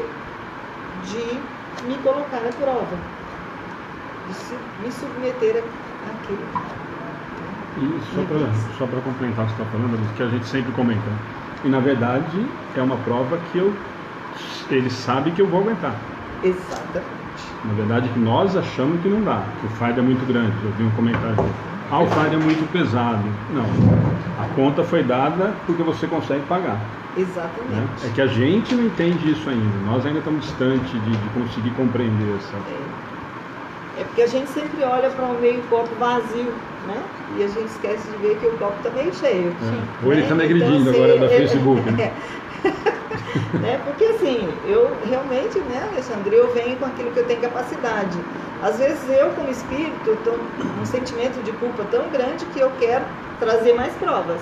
de me colocar à prova, de me submeter àquilo. E só para complementar o que você está falando, que a gente sempre comenta, e na verdade é uma prova que ele sabe que eu vou aguentar. Exatamente. Na verdade que nós achamos que não dá, que o fardo é muito grande. Eu vi um comentário, o fardo é muito pesado. Não, a conta foi dada porque você consegue pagar. Exatamente. Né? É que a gente não entende isso ainda, nós ainda estamos distantes de conseguir compreender essa... É porque a gente sempre olha para o meio copo vazio, né? E a gente esquece de ver que o copo está meio cheio. Ou ele está me agredindo então, agora da Facebook. Né? Né? Porque assim, eu realmente, né, Alexandre, eu venho com aquilo que eu tenho capacidade. Às vezes eu, como espírito, tô um sentimento de culpa tão grande que eu quero trazer mais provas.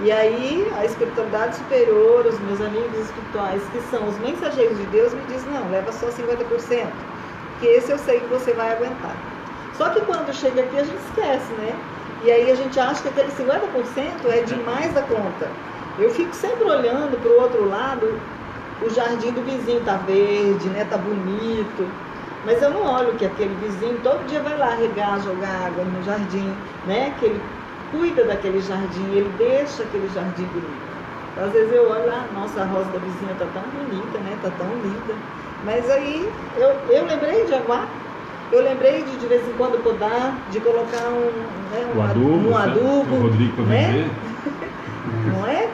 E aí a espiritualidade superior, os meus amigos espirituais, que são os mensageiros de Deus, me dizem, não, leva só 50%, que esse eu sei que você vai aguentar. Só que quando chega aqui a gente esquece, né? E aí a gente acha que aquele 50% é demais da conta. Eu fico sempre olhando para o outro lado, o jardim do vizinho tá verde, né? Tá bonito. Mas eu não olho que aquele vizinho todo dia vai lá regar, jogar água no jardim, né? Que ele cuida daquele jardim, ele deixa aquele jardim bonito. Às vezes eu olho lá, nossa, a rosa da vizinha tá tão bonita, né? Tá tão linda. Mas aí eu lembrei de aguar. Eu lembrei de vez em quando podar, de colocar um adubo, o Rodrigo para vender. Não é?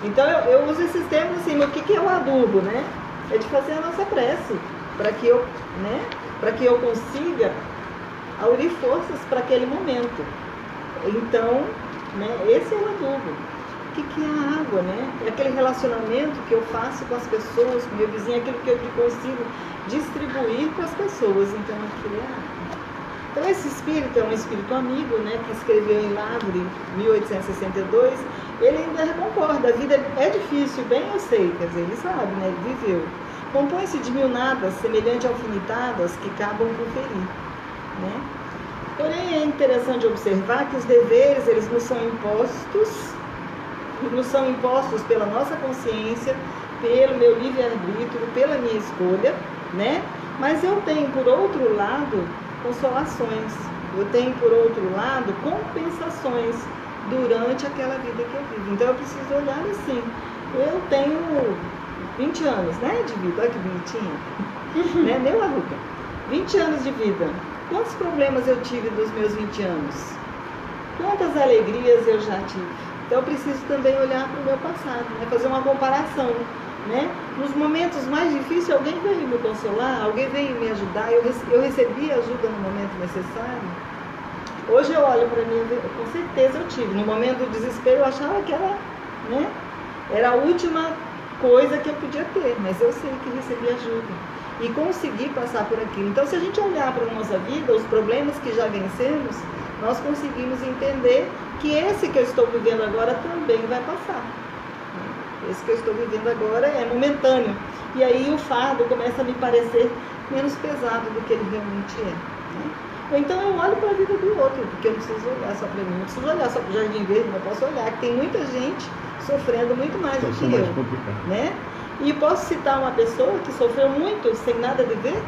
Então eu uso esses termos assim, mas o que é o adubo, né? É de fazer a nossa prece, para que eu consiga aurir forças para aquele momento. Então, né, esse é o adubo. O que é a água, né? É aquele relacionamento que eu faço com as pessoas, com o meu vizinho, aquilo que eu consigo distribuir para as pessoas. Então, aquilo é a água. Então, esse espírito é um espírito amigo, né, que escreveu em Lavre, 1862. Ele ainda concorda, a vida é difícil, bem eu sei, quer dizer, ele sabe, né, ele viveu. Compõe-se de mil nadas, semelhante a alfinetadas, que acabam por ferir, né? Porém, é interessante observar que os deveres, eles nos são impostos pela nossa consciência, pelo meu livre-arbítrio, pela minha escolha, né? Mas eu tenho, por outro lado, consolações. Eu tenho, por outro lado, compensações durante aquela vida que eu vivo. Então, eu preciso olhar assim. Eu tenho 20 anos, né, de vida. Olha que bonitinha. Né? Nem uma ruga. 20 anos de vida. Quantos problemas eu tive dos meus 20 anos? Quantas alegrias eu já tive? Então, eu preciso também olhar para o meu passado, né? Fazer uma comparação, né? Nos momentos mais difíceis, alguém veio me consolar, alguém veio me ajudar, eu recebi ajuda no momento necessário. Hoje eu olho para mim, com certeza eu tive. No momento do desespero, eu achava que era, né? Era a última coisa que eu podia ter, mas eu sei que recebi ajuda e consegui passar por aquilo. Então, se a gente olhar para a nossa vida, os problemas que já vencemos, nós conseguimos entender que esse que eu estou vivendo agora também vai passar. Esse que eu estou vivendo agora é momentâneo. E aí o fardo começa a me parecer menos pesado do que ele realmente é, né? Ou então eu olho para a vida do outro, porque eu não preciso olhar só para mim, não preciso olhar só para o Jardim Verde, mas posso olhar que tem muita gente sofrendo muito mais do que eu, né? E posso citar uma pessoa que sofreu muito sem nada dever,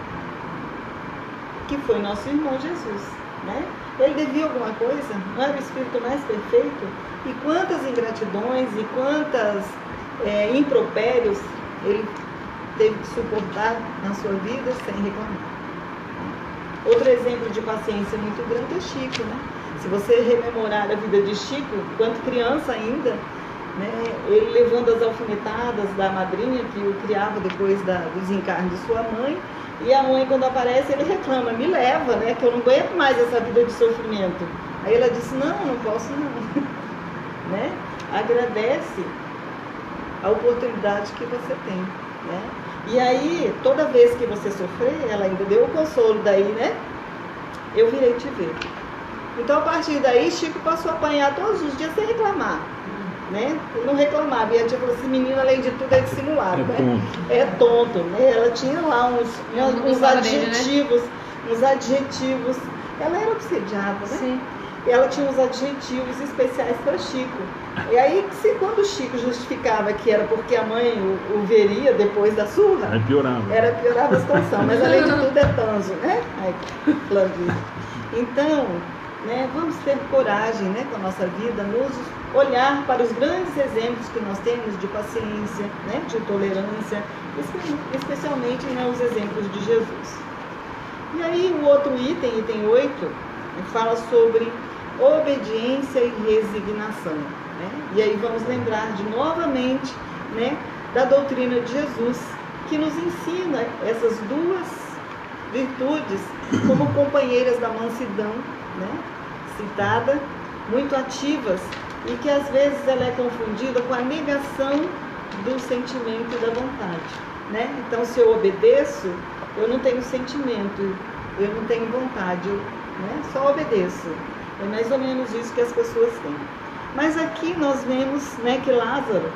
que foi nosso irmão Jesus, né? Ele devia alguma coisa, não era o espírito mais perfeito? E quantas ingratidões e quantas impropérios ele teve que suportar na sua vida sem reclamar. Outro exemplo de paciência muito grande é Chico, né? Se você rememorar a vida de Chico, quando criança ainda, né, ele levando as alfinetadas da madrinha que o criava depois do desencarne de sua mãe, e a mãe, quando aparece, ele reclama, me leva, né, que eu não aguento mais essa vida de sofrimento. Aí ela disse, não posso não. Né? Agradece a oportunidade que você tem, né? E aí, toda vez que você sofrer, ela ainda deu o consolo daí, né? Eu virei te ver. Então, a partir daí, Chico passou a apanhar todos os dias sem reclamar, né? Ele não reclamava. E a tia falou assim, menina, além de tudo, é dissimulado, né? É tonto, né? Ela tinha lá uns adjetivos, uns adjetivos. Ela era obsediada, né? Sim. ela tinha uns adjetivos especiais para Chico. E aí, quando o Chico justificava que era porque a mãe o veria depois da surra, Aí piorava. piorava a situação, mas além de tudo é tanso, né? Então, né, vamos ter coragem, né, com a nossa vida, nos olhar para os grandes exemplos que nós temos de paciência, né, de tolerância, especialmente, né, os exemplos de Jesus. E aí o outro item 8, fala sobre obediência e resignação, né? E aí vamos lembrar novamente, né, da doutrina de Jesus, que nos ensina essas duas virtudes como companheiras da mansidão, né, citada, muito ativas, e que às vezes ela é confundida com a negação do sentimento e da vontade, né? Então, se eu obedeço, eu não tenho sentimento, eu não tenho vontade, né? Só obedeço. É mais ou menos isso que as pessoas têm. Mas aqui nós vemos, né, que Lázaro,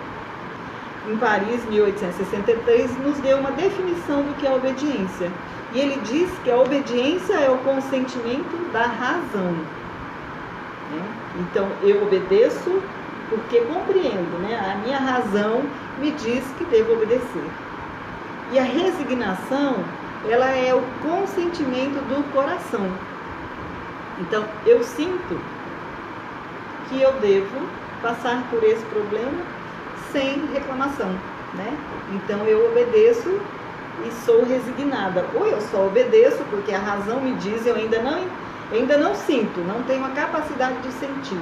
em Paris, 1863, nos deu uma definição do que é obediência. E ele diz que a obediência é o consentimento da razão. Né? Então, eu obedeço porque compreendo, né? A minha razão me diz que devo obedecer. E a resignação, ela é o consentimento do coração. Então, eu sinto que eu devo passar por esse problema sem reclamação, né? Então, eu obedeço e sou resignada. Ou eu só obedeço porque a razão me diz, eu ainda não sinto, não tenho a capacidade de sentir,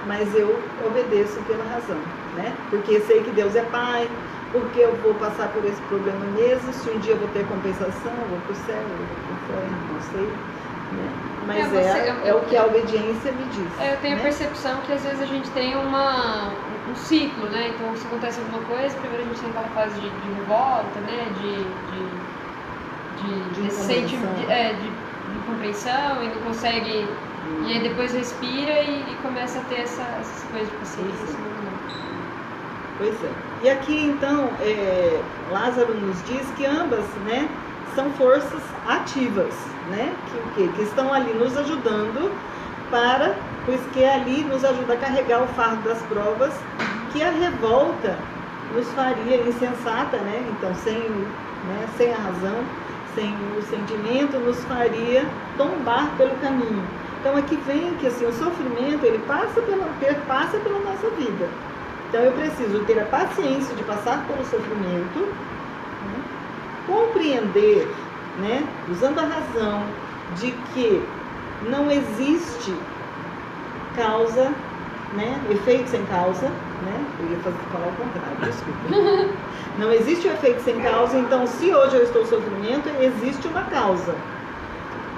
mas eu obedeço pela razão, né? Porque sei que Deus é Pai, porque eu vou passar por esse problema mesmo, se um dia eu vou ter compensação, eu vou para o céu, eu vou para o inferno, não sei, né? Mas é o que a obediência me diz. Eu tenho, né, a percepção que às vezes a gente tem um ciclo, né? Então, se acontece alguma coisa, primeiro a gente tem aquela fase de revolta, né? De compreensão e não consegue, e aí depois respira e começa a ter essas coisas de paciência. Pois é. E aqui então Lázaro nos diz que ambas, né, são forças ativas, né, que estão ali nos ajudando pois que ali nos ajuda a carregar o fardo das provas, que a revolta nos faria insensata, né? Então sem a razão, sem o sentimento, nos faria tombar pelo caminho. Então aqui vem que assim, o sofrimento ele passa pela nossa vida. Então eu preciso ter a paciência de passar pelo sofrimento, né? Compreender, né, usando a razão, de que não existe causa, né, efeito sem causa, né? Eu ia falar o contrário, desculpa. Não existe o efeito sem causa, então se hoje eu estou sofrendo, existe uma causa.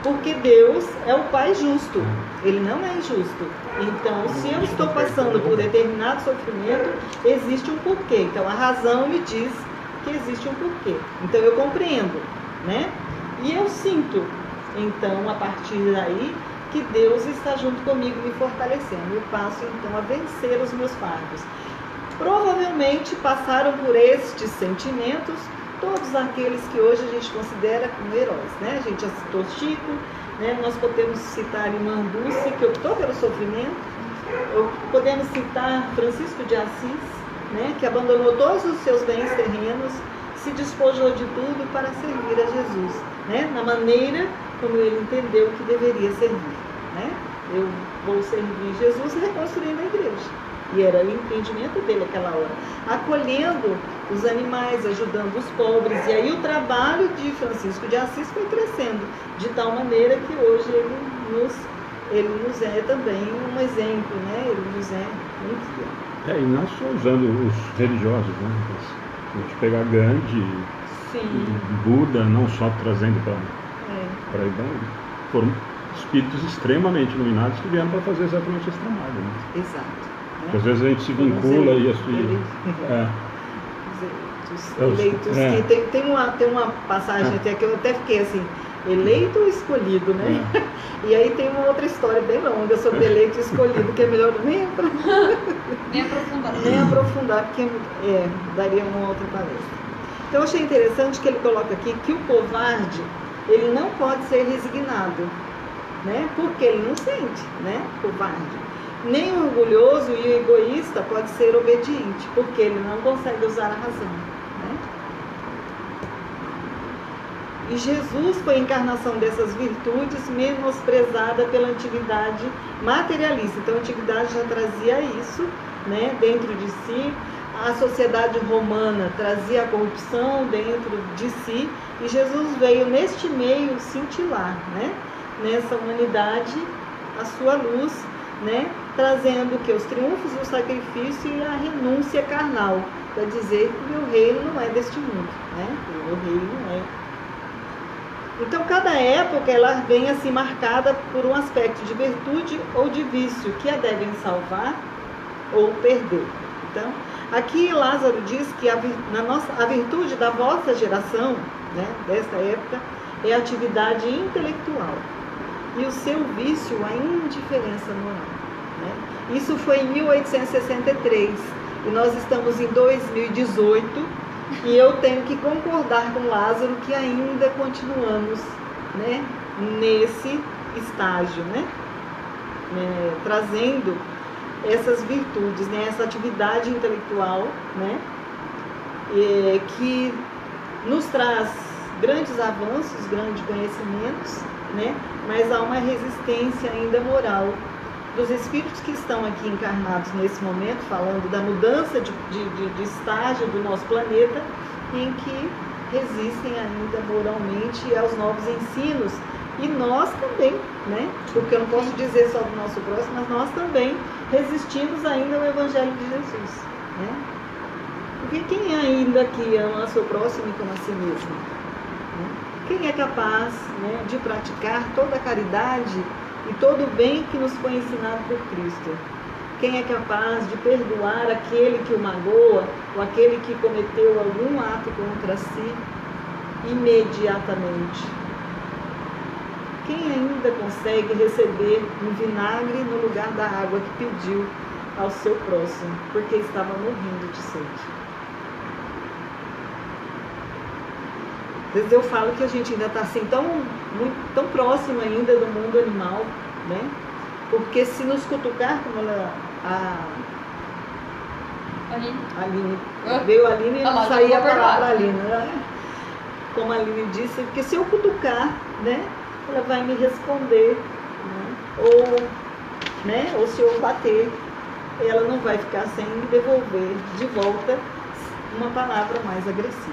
Porque Deus é o Pai justo, Ele não é injusto. Então, se eu estou passando por determinado sofrimento, existe um porquê. Então, a razão me diz que existe um porquê. Então, eu compreendo, né? E eu sinto, então, a partir daí, que Deus está junto comigo, me fortalecendo. Eu passo, então, a vencer os meus fardos. Provavelmente passaram por estes sentimentos todos aqueles que hoje a gente considera como heróis, né? A gente já citou Chico, né? Nós podemos citar Irmã Dulce, que optou pelo sofrimento, ou podemos citar Francisco de Assis, né? Que abandonou todos os seus bens terrenos, se despojou de tudo para servir a Jesus, né? Na maneira como ele entendeu que deveria servir, né? Eu vou servir Jesus reconstruindo a igreja. E era o entendimento dele naquela hora, acolhendo os animais, ajudando os pobres. E aí o trabalho de Francisco de Assis foi crescendo, de tal maneira que hoje ele nos é também um exemplo, né? Ele nos é um guia. E não só usando os religiosos, né? Se a gente pegar Gandhi e Buda, não só trazendo para foram espíritos extremamente iluminados que vieram para fazer exatamente esse trabalho, né? Exato. Porque às vezes a gente se vincula e eleitos, que tem uma passagem até que eu até fiquei assim, eleito ou escolhido, né? E aí tem uma outra história bem longa sobre eleito e escolhido, que é melhor nem aprofundar, porque daria uma outra palestra. Então eu achei interessante que ele coloca aqui que o covarde, ele não pode ser resignado, né? Porque ele não sente, né? Covarde. Nem o orgulhoso e o egoísta pode ser obediente, porque ele não consegue usar a razão, né? E Jesus foi a encarnação dessas virtudes, menosprezada pela antiguidade materialista. Então a antiguidade já trazia isso, né, dentro de si. A sociedade romana trazia a corrupção dentro de si, e Jesus veio neste meio cintilar, né, nessa humanidade, a sua luz, né, trazendo que os triunfos do sacrifício e a renúncia carnal, para dizer que o meu reino não é deste mundo, né, o meu reino é. Então cada época ela vem assim marcada por um aspecto de virtude ou de vício, que a devem salvar ou perder. Então aqui Lázaro diz que a virtude da vossa geração, né, desta época, é a atividade intelectual, e o seu vício a indiferença moral, né? Isso foi em 1863, e nós estamos em 2018, e eu tenho que concordar com Lázaro que ainda continuamos, né, nesse estágio, né, trazendo essas virtudes, né, essa atividade intelectual, né, que nos traz grandes avanços, grandes conhecimentos, né, mas há uma resistência ainda moral dos espíritos que estão aqui encarnados nesse momento, falando da mudança de estágio do nosso planeta, em que resistem ainda moralmente aos novos ensinos. E nós também, né? Porque eu não posso dizer só do nosso próximo, mas nós também resistimos ainda ao Evangelho de Jesus, né? Porque quem ainda que ama o seu próximo e como a si mesmo? Né? Quem é capaz, né, de praticar toda a caridade e todo o bem que nos foi ensinado por Cristo? Quem é capaz de perdoar aquele que o magoa ou aquele que cometeu algum ato contra si imediatamente? Quem ainda consegue receber um vinagre no lugar da água que pediu ao seu próximo, porque estava morrendo de sede? Às vezes eu falo que a gente ainda está assim tão próximo ainda do mundo animal, né? Porque se nos cutucar, como Aline veio a Aline e não saía para a Aline, né? Como a Aline disse, porque se eu cutucar, né, ela vai me responder, né? Ou se eu bater, ela não vai ficar sem me devolver de volta uma palavra mais agressiva,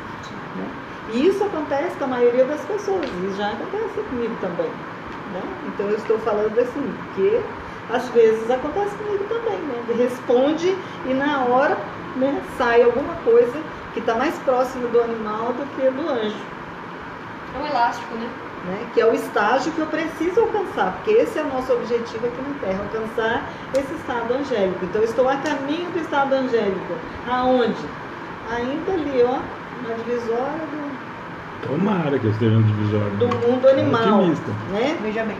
né? E isso acontece com a maioria das pessoas, e já acontece comigo também, né? Então eu estou falando assim, porque às vezes acontece comigo também, né? Ele responde e na hora, né, sai alguma coisa que está mais próximo do animal do que do anjo. É um elástico, né? Que é o estágio que eu preciso alcançar, porque esse é o nosso objetivo aqui na Terra, alcançar esse estado angélico. Então eu estou a caminho do estado angélico. Aonde? Ainda ali, ó, na divisória Tomara que eu esteja no divisório do mundo animal, otimista, né? Veja bem.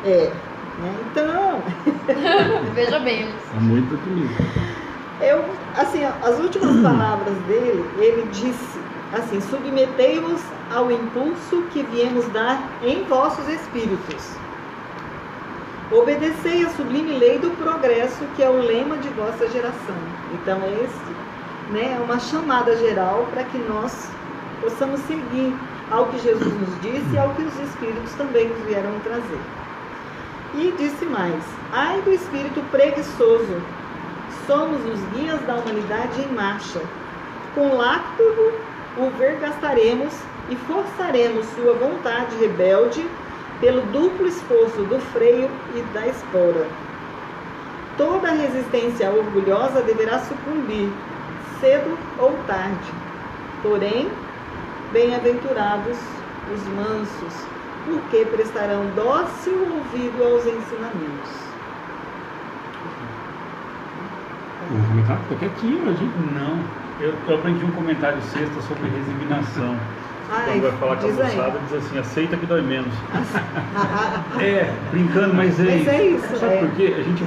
Né? Então Veja bem, Elis. É muito otimista. Eu, assim, as últimas palavras dele, ele disse assim: submetei-vos ao impulso que viemos dar em vossos espíritos. Obedecei a sublime lei do progresso, que é o lema de vossa geração. Então esse, né, é uma chamada geral para que nós possamos seguir ao que Jesus nos disse e ao que os espíritos também nos vieram trazer. E disse mais: ai do espírito preguiçoso, somos os guias da humanidade em marcha. Com láctego o vergastaremos e forçaremos sua vontade rebelde pelo duplo esforço do freio e da espora. Toda resistência orgulhosa deverá sucumbir, cedo ou tarde. Porém, bem-aventurados os mansos, porque prestarão dócil ouvido aos ensinamentos. O comentário ficou quietinho, a gente. Não, eu aprendi um comentário sexta sobre resignação. Quando vai falar com a moçada, diz assim: aceita que dói menos. Brincando, mas é isso. Sabe por quê? A gente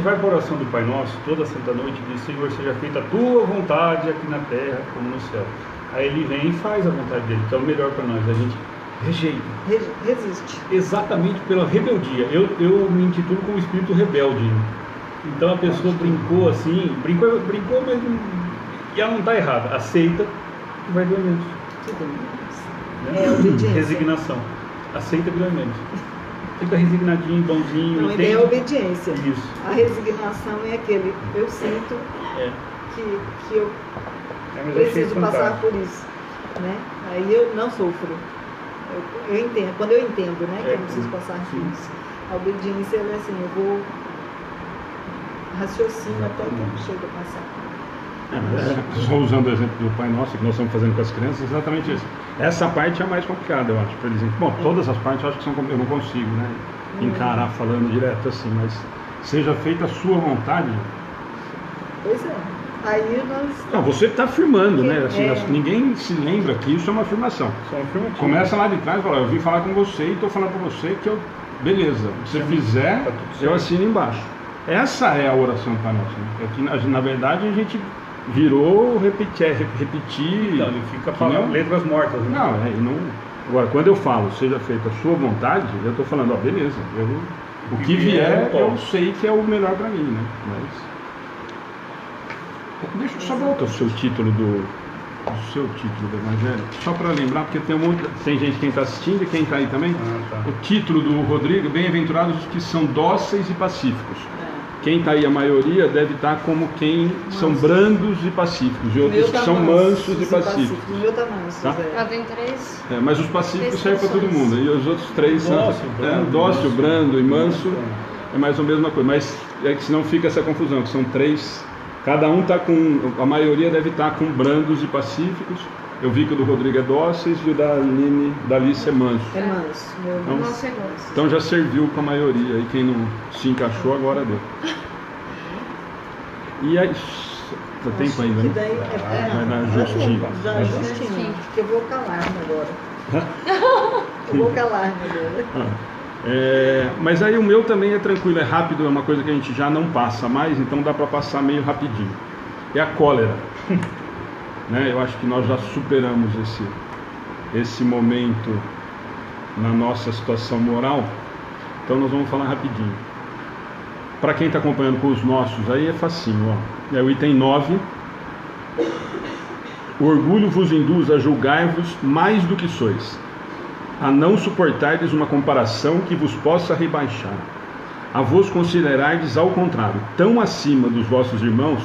vai para a oração do Pai Nosso toda santa noite e diz: Senhor, seja feita a tua vontade aqui na terra como no céu. Aí ele vem e faz a vontade dele, que é o melhor para nós. A gente Rejeita. Resiste. Exatamente pela rebeldia. Eu me intitulo como espírito rebelde. Então a pessoa brincou assim, brincou, mas e ela não está errada. Aceita e vai ganhar menos. É obediência. Resignação. Aceita e ganha menos. Fica resignadinho, bonzinho. Não, é obediência. Isso. A resignação é aquele, eu sinto que eu Mas preciso achei passar fantástico. por isso, né? Aí eu não sofro. Eu entendo, quando eu entendo, né, que eu não preciso passar por isso. A obediência ela é assim, eu vou raciocínio até que chega a passar. Só usando o exemplo do Pai Nosso que nós estamos fazendo com as crianças, exatamente isso. Essa parte é a mais complicada, eu acho, para eles. Bom, todas as partes eu acho que eu não consigo, né, encarar falando direto assim, mas seja feita a sua vontade. Pois é. Aí nós... Não, você está afirmando, né? Assim, É. Ninguém se lembra que isso é uma afirmação. Só um afirmativo. Começa lá de trás e fala, eu vim falar com você e estou falando para você que eu... Beleza, se você fizer, Tá tudo certo. eu assino embaixo. Essa é a oração Pai Nosso. Né? É que, na verdade, a gente virou repetir. Então, ele fica que falando não- letras mortas. Né? Não, não... Agora, quando eu falo, seja feita a sua vontade, eu estou falando, ó, beleza, o que vier, eu sei que é o melhor para mim, né? Mas... Deixa eu só voltar o seu título do Evangelho, só para lembrar, porque tem gente que está assistindo e quem está aí também. Ah, tá. O título do Rodrigo, bem-aventurados os que são dóceis e pacíficos. Quem está aí, a maioria, deve estar como quem são brandos e pacíficos, e outros que são mansos e pacíficos. O meu tá manso, Tá? Ela tem 3. Mas os pacíficos servem para todo mundo, e os outros três são Dócil, brando, dócil, manso. brando e manso, é mais ou menos a mesma coisa, mas é que senão fica essa confusão, que são três, cada um está com, a maioria deve estar com brandos e pacíficos. Eu vi que o do Rodrigo é dóceis e o da Alice é manso. É manso. Meu Então, Nossa, eu gosto. Então já serviu com a maioria, e quem não se encaixou agora deu. E aí, tá tempo ainda, que né? daí Vai dar justinho. Já Vai dar. justinho. Que eu vou calar-me agora. Eu vou calar-me agora. Mas aí o meu também é tranquilo, é rápido, é uma coisa que a gente já não passa mais, então dá para passar meio rapidinho. É a cólera. Né? Eu acho que nós já superamos esse momento na nossa situação moral, então nós vamos falar rapidinho. Para quem está acompanhando com os nossos aí é facinho, ó. É o item 9. O orgulho vos induz a julgar-vos mais do que sois, a não suportardes uma comparação que vos possa rebaixar, a vos considerardes ao contrário, tão acima dos vossos irmãos,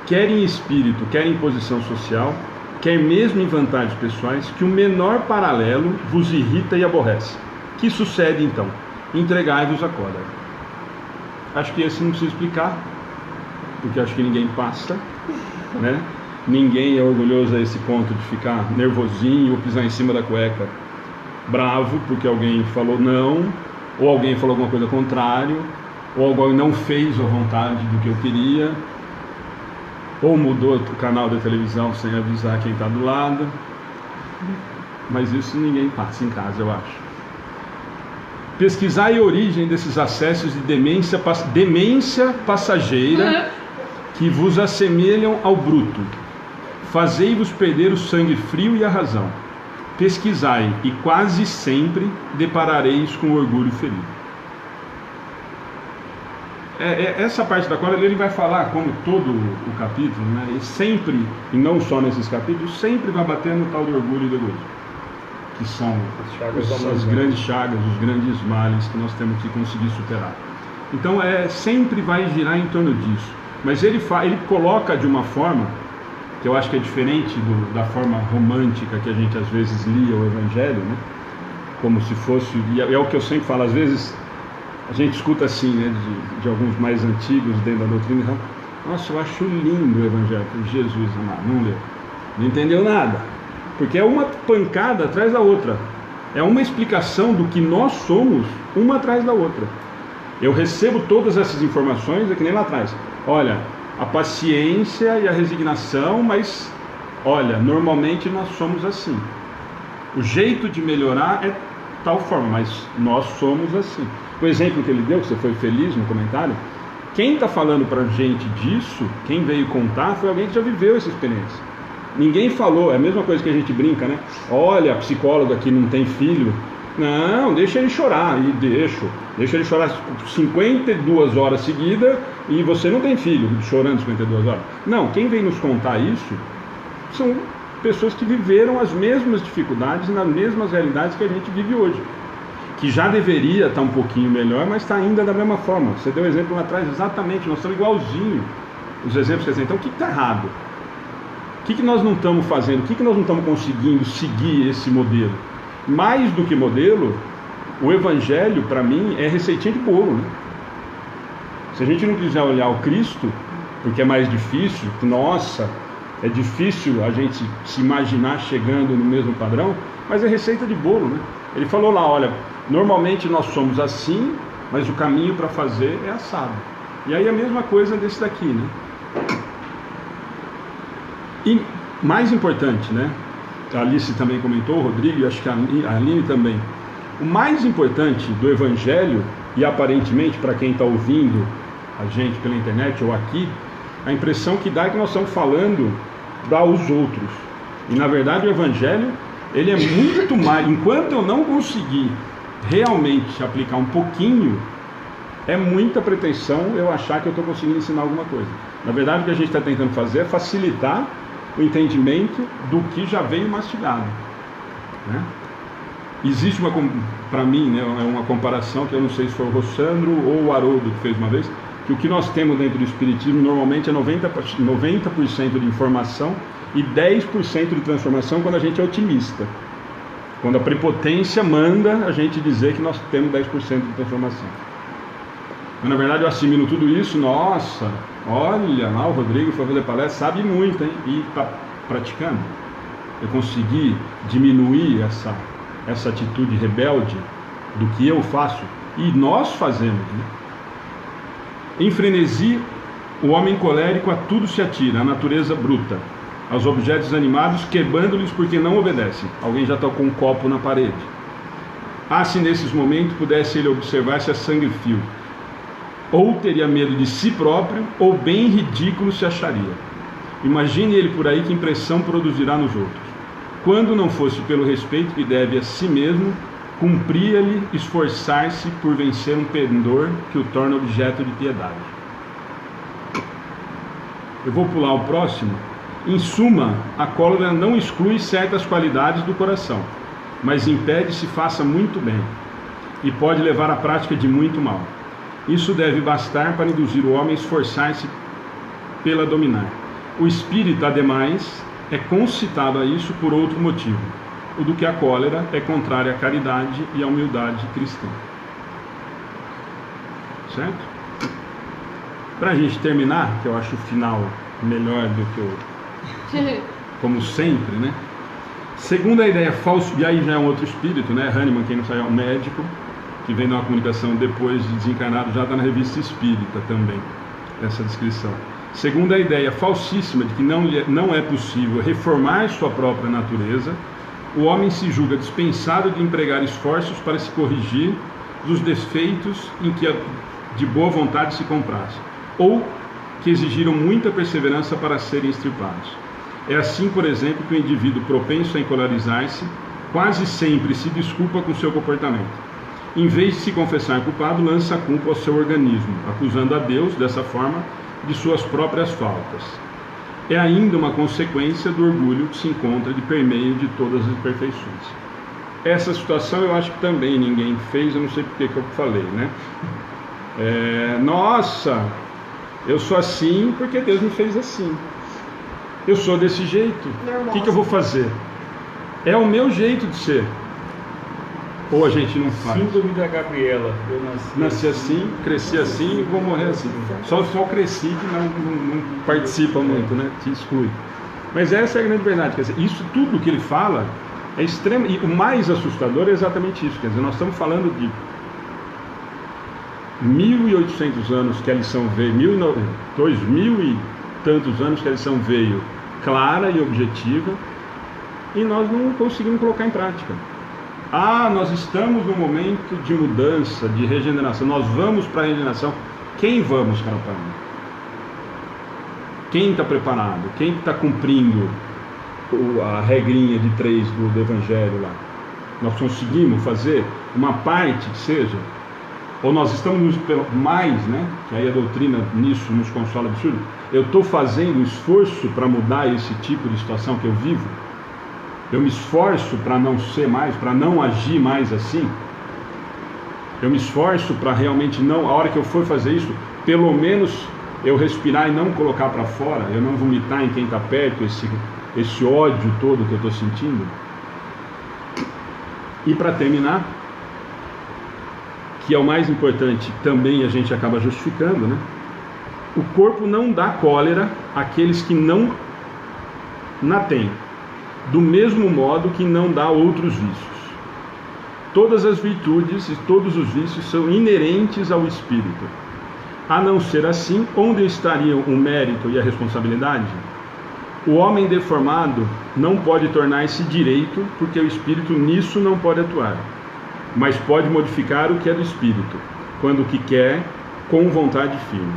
quer em espírito, quer em posição social, quer mesmo em vantagens pessoais, que o menor paralelo vos irrita e aborrece. Que sucede então? Entregai-vos à cólera. Acho que esse não precisa explicar, porque acho que ninguém passa, né? Ninguém é orgulhoso a esse ponto de ficar nervosinho ou pisar em cima da cueca bravo porque alguém falou não, ou alguém falou alguma coisa contrária, ou alguém não fez a vontade do que eu queria, ou mudou o canal da televisão sem avisar quem está do lado. Mas isso ninguém passa em casa, eu acho. Pesquisai a origem desses acessos de demência passageira que vos assemelham ao bruto. Fazei-vos perder o sangue frio e a razão. Pesquisai, e quase sempre deparareis com o orgulho ferido. Essa parte da cólera ele vai falar, como todo o capítulo, né? E sempre, e não só nesses capítulos, sempre vai bater no tal do orgulho e do egoísmo, que são as grandes chagas, os grandes males que nós temos que conseguir superar. Então sempre vai girar em torno disso. Mas ele coloca de uma forma que eu acho que é diferente da forma romântica que a gente às vezes lia o Evangelho, né? Como se fosse, e é o que eu sempre falo, às vezes a gente escuta assim, né, de alguns mais antigos dentro da doutrina, então, nossa, eu acho lindo o Evangelho. Jesus, não leu, não entendeu nada, porque é uma pancada atrás da outra, é uma explicação do que nós somos, uma atrás da outra. Eu recebo todas essas informações, é que nem lá atrás, olha, a paciência e a resignação, mas olha, normalmente nós somos assim, o jeito de melhorar é tal forma, mas nós somos assim. O exemplo que ele deu, que você foi feliz no comentário, quem está falando para a gente disso, quem veio contar, foi alguém que já viveu essa experiência. Ninguém falou, é a mesma coisa que a gente brinca, né? Olha, a psicóloga que não tem filho. Não, deixa ele chorar. E deixa ele chorar 52 horas seguidas e você não tem filho chorando 52 horas. Não, quem vem nos contar isso são pessoas que viveram as mesmas dificuldades nas mesmas realidades que a gente vive hoje. Que já deveria estar um pouquinho melhor, mas está ainda da mesma forma. Você deu um exemplo lá atrás, exatamente, nós estamos igualzinho os exemplos que você. Então o que está errado? O que nós não estamos fazendo? O que nós não estamos conseguindo seguir esse modelo? Mais do que modelo, o Evangelho, para mim, é receitinha de bolo, né? Se a gente não quiser olhar o Cristo, porque é mais difícil, nossa, é difícil a gente se imaginar chegando no mesmo padrão, mas é receita de bolo, né? Ele falou lá, olha, normalmente nós somos assim, mas o caminho para fazer é assado. E aí a mesma coisa desse daqui, né? E mais importante, né? A Alice também comentou, o Rodrigo, e acho que a Aline também. O mais importante do Evangelho, e aparentemente para quem está ouvindo a gente pela internet ou aqui, a impressão que dá é que nós estamos falando aos outros. E na verdade o Evangelho, ele é muito mais. Enquanto eu não conseguir realmente aplicar um pouquinho, é muita pretensão eu achar que eu estou conseguindo ensinar alguma coisa. Na verdade o que a gente está tentando fazer é facilitar o entendimento do que já veio mastigado, né? Existe para mim, né, uma comparação que eu não sei se foi o Rossandro ou o Haroldo que fez uma vez, que o que nós temos dentro do Espiritismo normalmente é 90% de informação e 10% de transformação quando a gente é otimista. Quando a prepotência manda a gente dizer que nós temos 10% de transformação. Mas na verdade eu assimilo tudo isso, nossa, olha lá o Rodrigo foi fazer palestra, sabe muito, hein? E está praticando. Eu consegui diminuir essa atitude rebelde do que eu faço e nós fazemos, né? Em frenesi, o homem colérico a tudo se atira, a natureza bruta, aos objetos animados, quebrando-lhes porque não obedecem. Alguém já tocou um copo na parede. Ah, se nesses momentos pudesse ele observar-se a sangue fio, ou teria medo de si próprio, ou bem ridículo se acharia. Imagine ele por aí que impressão produzirá nos outros. Quando não fosse pelo respeito que deve a si mesmo, cumpria-lhe esforçar-se por vencer um pendor que o torna objeto de piedade. Eu vou pular o próximo. Em suma, a cólera não exclui certas qualidades do coração, mas impede se faça muito bem, e pode levar à prática de muito mal. Isso deve bastar para induzir o homem a esforçar-se pela dominar. O espírito, ademais, é concitado a isso por outro motivo, o do que a cólera é contrária à caridade e à humildade cristã. Certo? Para a gente terminar, que eu acho o final melhor do que o... como sempre, né? Segundo a ideia falsa, e aí já é um outro espírito, né? Hahnemann, quem não sabe, é um médico, que vem numa comunicação depois de desencarnado, já está na revista Espírita também, essa descrição. Segundo a ideia falsíssima de que não é possível reformar sua própria natureza, o homem se julga dispensado de empregar esforços para se corrigir dos defeitos em que de boa vontade se compraz, ou que exigiram muita perseverança para serem extirpados. É assim, por exemplo, que o indivíduo propenso a encolarizar-se quase sempre se desculpa com seu comportamento. Em vez de se confessar culpado, lança a culpa ao seu organismo, acusando a Deus, dessa forma, de suas próprias faltas. É ainda uma consequência do orgulho que se encontra de permeio de todas as imperfeições. Essa situação eu acho que também ninguém fez, eu não sei porque que eu falei, né? Nossa, eu sou assim porque Deus me fez assim. Eu sou desse jeito. O que eu vou fazer? É o meu jeito de ser. Ou a gente não faz. Síndrome da Gabriela. Eu nasci assim, cresci assim e vou morrer assim. Só cresci que não participa muito, né? Te exclui. Mas essa é a grande verdade. Quer dizer, isso tudo que ele fala é extremo. E o mais assustador é exatamente isso. Quer dizer, nós estamos falando de 1.800 anos que a lição veio, 2.000 e tantos anos que a lição veio clara e objetiva, e nós não conseguimos colocar em prática. Nós estamos num momento de mudança, de regeneração, nós vamos para a regeneração. Quem vamos, Carol? Quem está preparado? Quem está cumprindo a regrinha de 3 do Evangelho lá? Nós conseguimos fazer uma parte que seja? Ou nós estamos mais, né? Que aí a doutrina nisso nos consola absurdo. Eu estou fazendo esforço para mudar esse tipo de situação que eu vivo? Eu me esforço para não ser mais, para não agir mais assim? Eu me esforço para realmente não, a hora que eu for fazer isso, pelo menos eu respirar e não colocar para fora, eu não vomitar em quem está perto, esse ódio todo que eu estou sentindo. E para terminar, que é o mais importante, também a gente acaba justificando, né? O corpo não dá cólera àqueles que não na têm, do mesmo modo que não dá outros vícios. Todas as virtudes e todos os vícios são inerentes ao espírito. A não ser assim, onde estariam o mérito e a responsabilidade? O homem deformado não pode tornar-se direito, porque o espírito nisso não pode atuar, mas pode modificar o que é do espírito, quando o que quer, com vontade firme.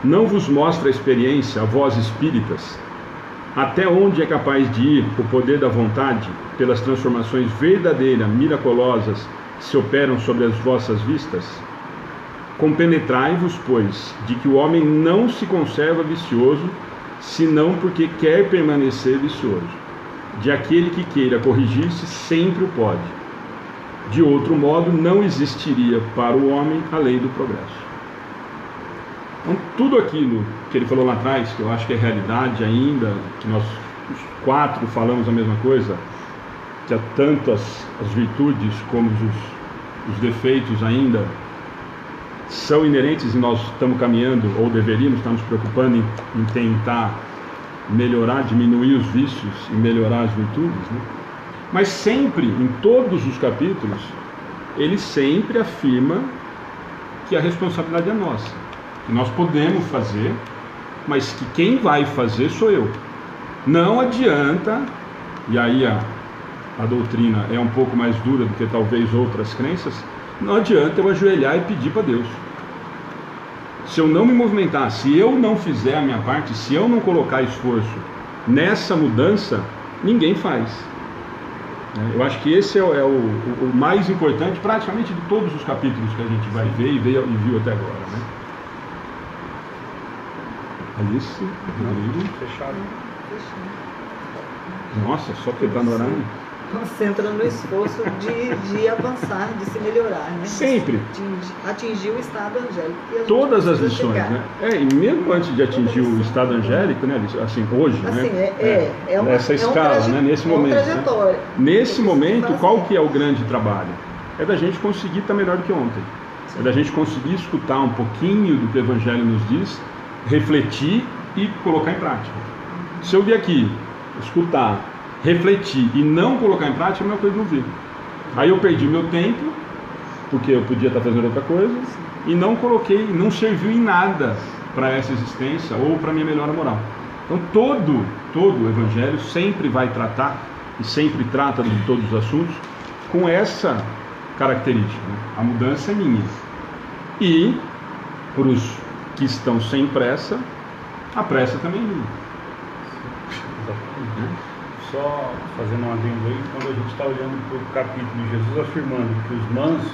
Não vos mostra a experiência, a vós espíritas, até onde é capaz de ir o poder da vontade, pelas transformações verdadeiras, miraculosas, que se operam sobre as vossas vistas? Compenetrai-vos, pois, de que o homem não se conserva vicioso, senão porque quer permanecer vicioso. De aquele que queira corrigir-se, sempre o pode. De outro modo, não existiria para o homem a lei do progresso. Então, tudo aquilo que ele falou lá atrás, que eu acho que é realidade ainda, que nós os 4 falamos a mesma coisa, que há tantas as virtudes como os defeitos ainda são inerentes e nós estamos caminhando, ou deveríamos estar nos preocupando em tentar melhorar, diminuir os vícios e melhorar as virtudes, né? Mas sempre, em todos os capítulos, ele sempre afirma que a responsabilidade é nossa, que nós podemos fazer, mas que quem vai fazer sou eu. Não adianta, e aí a doutrina é um pouco mais dura do que talvez outras crenças, não adianta eu ajoelhar e pedir para Deus. Se eu não me movimentar, se eu não fizer a minha parte, se eu não colocar esforço nessa mudança, ninguém faz. Eu acho que esse é o mais importante praticamente de todos os capítulos que a gente vai ver e viu até agora, né? Alice, Rodrigo. Fechado. Nossa, só porque está no horário. Concentra no esforço de avançar, de se melhorar, né? Sempre. Atingir o estado angélico. Todas as lições, né? E mesmo antes de atingir o estado angélico, né? Assim, hoje, assim, né? Essa escala, né? Nesse momento. Trajetória. Né? Nesse momento, qual que é o grande trabalho? É da gente conseguir estar melhor do que ontem. Sim. É da gente conseguir escutar um pouquinho do que o Evangelho nos diz, refletir e colocar em prática. Se eu vir aqui, escutar, refletir e não colocar em prática, é a mesma coisa não vir. Aí eu perdi meu tempo, porque eu podia estar fazendo outra coisa, e não coloquei, não serviu em nada para essa existência ou para minha melhora moral. Então todo o Evangelho sempre vai tratar, e sempre trata de todos os assuntos, com essa característica, né? A mudança é minha. E, para os que estão sem pressa, a pressa também é minha. Só fazendo um adendo aí, quando a gente está olhando para o capítulo de Jesus afirmando que os mansos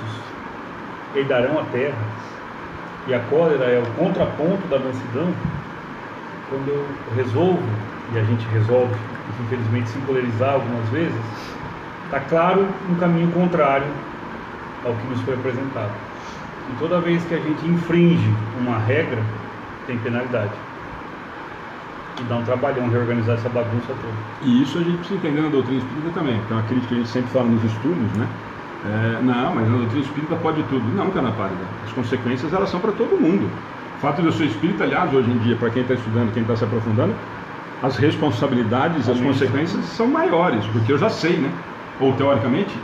herdarão a terra e a cólera é o contraponto da mansidão, quando eu resolvo, e a gente resolve, infelizmente, se encolerizar algumas vezes, está claro um caminho contrário ao que nos foi apresentado. E toda vez que a gente infringe uma regra, tem penalidade. E dá um trabalhão reorganizar essa bagunça toda. E isso a gente precisa entender na doutrina espírita também, que é uma crítica que a gente sempre fala nos estudos, né? Não, mas na doutrina espírita pode tudo. Não, Ana Pálida. As consequências, elas são para todo mundo. O fato de eu ser espírita, aliás, hoje em dia, para quem está estudando, quem está se aprofundando, as responsabilidades, as consequências são maiores, porque eu já sei, né? Ou teoricamente,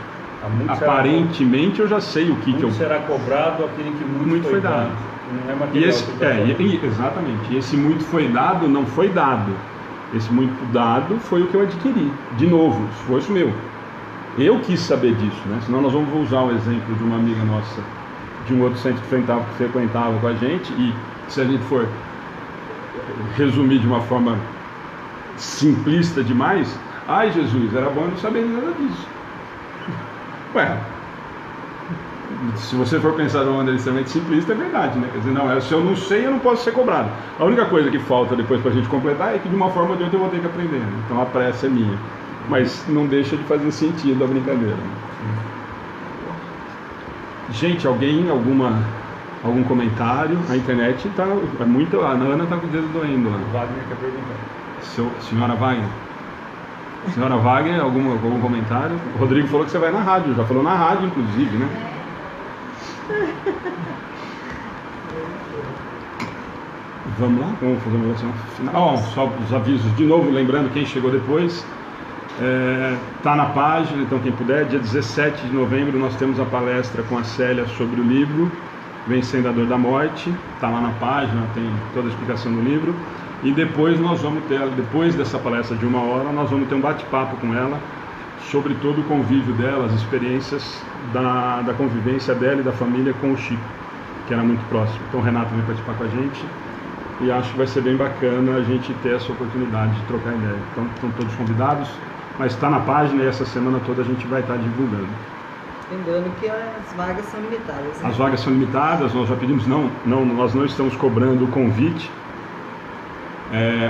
aparentemente eu já sei o que eu... será cobrado aquele que muito foi dado. Não é material. Exatamente. E esse muito foi dado, não foi dado. Esse muito dado foi o que eu adquiri. De novo, esforço meu. Eu quis saber disso, né? Senão nós vamos usar o exemplo de uma amiga nossa, de um outro centro que frequentava com a gente, e se a gente for resumir de uma forma simplista demais. Ai, Jesus, era bom eu não saber nada disso. Ué, se você for pensar de uma maneira extremamente simplista, é verdade, né? Quer dizer, não, se eu não sei, eu não posso ser cobrado. A única coisa que falta depois para a gente completar é que de uma forma ou de outra eu vou ter que aprender, né? Então a pressa é minha. Mas não deixa de fazer sentido a brincadeira, né? Gente, algum comentário? A internet está muito... A Ana está com o dedo doendo lá. O Wagner quer perguntar. Senhora Wagner? Senhora Wagner, algum comentário? O Rodrigo falou que você vai na rádio, já falou na rádio, inclusive, né? Vamos lá? Vamos fazer uma oração final. Só os avisos de novo, lembrando quem chegou depois. Está na página, então quem puder, dia 17 de novembro nós temos a palestra com a Célia sobre o livro Vencendo a Dor da Morte. Está lá na página, tem toda a explicação do livro. E depois nós vamos ter, depois dessa palestra de 1 hora, nós vamos ter um bate-papo com ela sobre todo o convívio dela, as experiências da convivência dela e da família com o Chico, que era muito próximo. Então o Renato vem participar com a gente e acho que vai ser bem bacana a gente ter essa oportunidade de trocar ideia. Então estão todos convidados, mas está na página e essa semana toda a gente vai estar divulgando. Lembrando que as vagas são limitadas, né? As vagas são limitadas, nós já pedimos, nós não estamos cobrando o convite.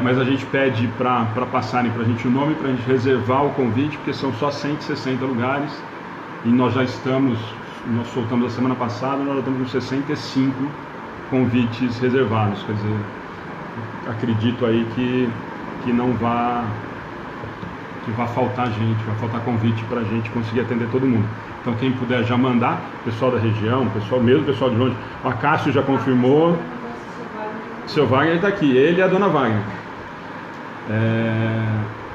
Mas a gente pede para passarem para a gente o nome, para a gente reservar o convite, porque são só 160 lugares e nós soltamos a semana passada, nós já estamos com 65 convites reservados. Quer dizer, acredito aí que não vai faltar gente, vai faltar convite para a gente conseguir atender todo mundo. Então quem puder já mandar, pessoal da região, pessoal de longe, o Acácio já confirmou. Seu Wagner está aqui, ele e a dona Wagner.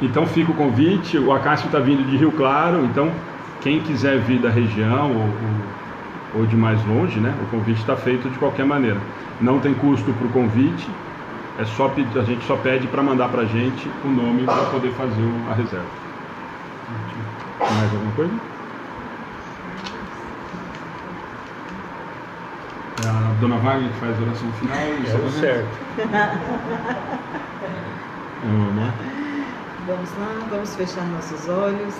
Então fica o convite. O Acácio está vindo de Rio Claro, então quem quiser vir da região ou de mais longe, né, o convite está feito de qualquer maneira. Não tem custo para o convite, a gente só pede para mandar para a gente o nome para poder fazer a reserva. Mais alguma coisa? É a dona Wagner que faz a oração final. Deu certo. Vamos lá, vamos fechar nossos olhos,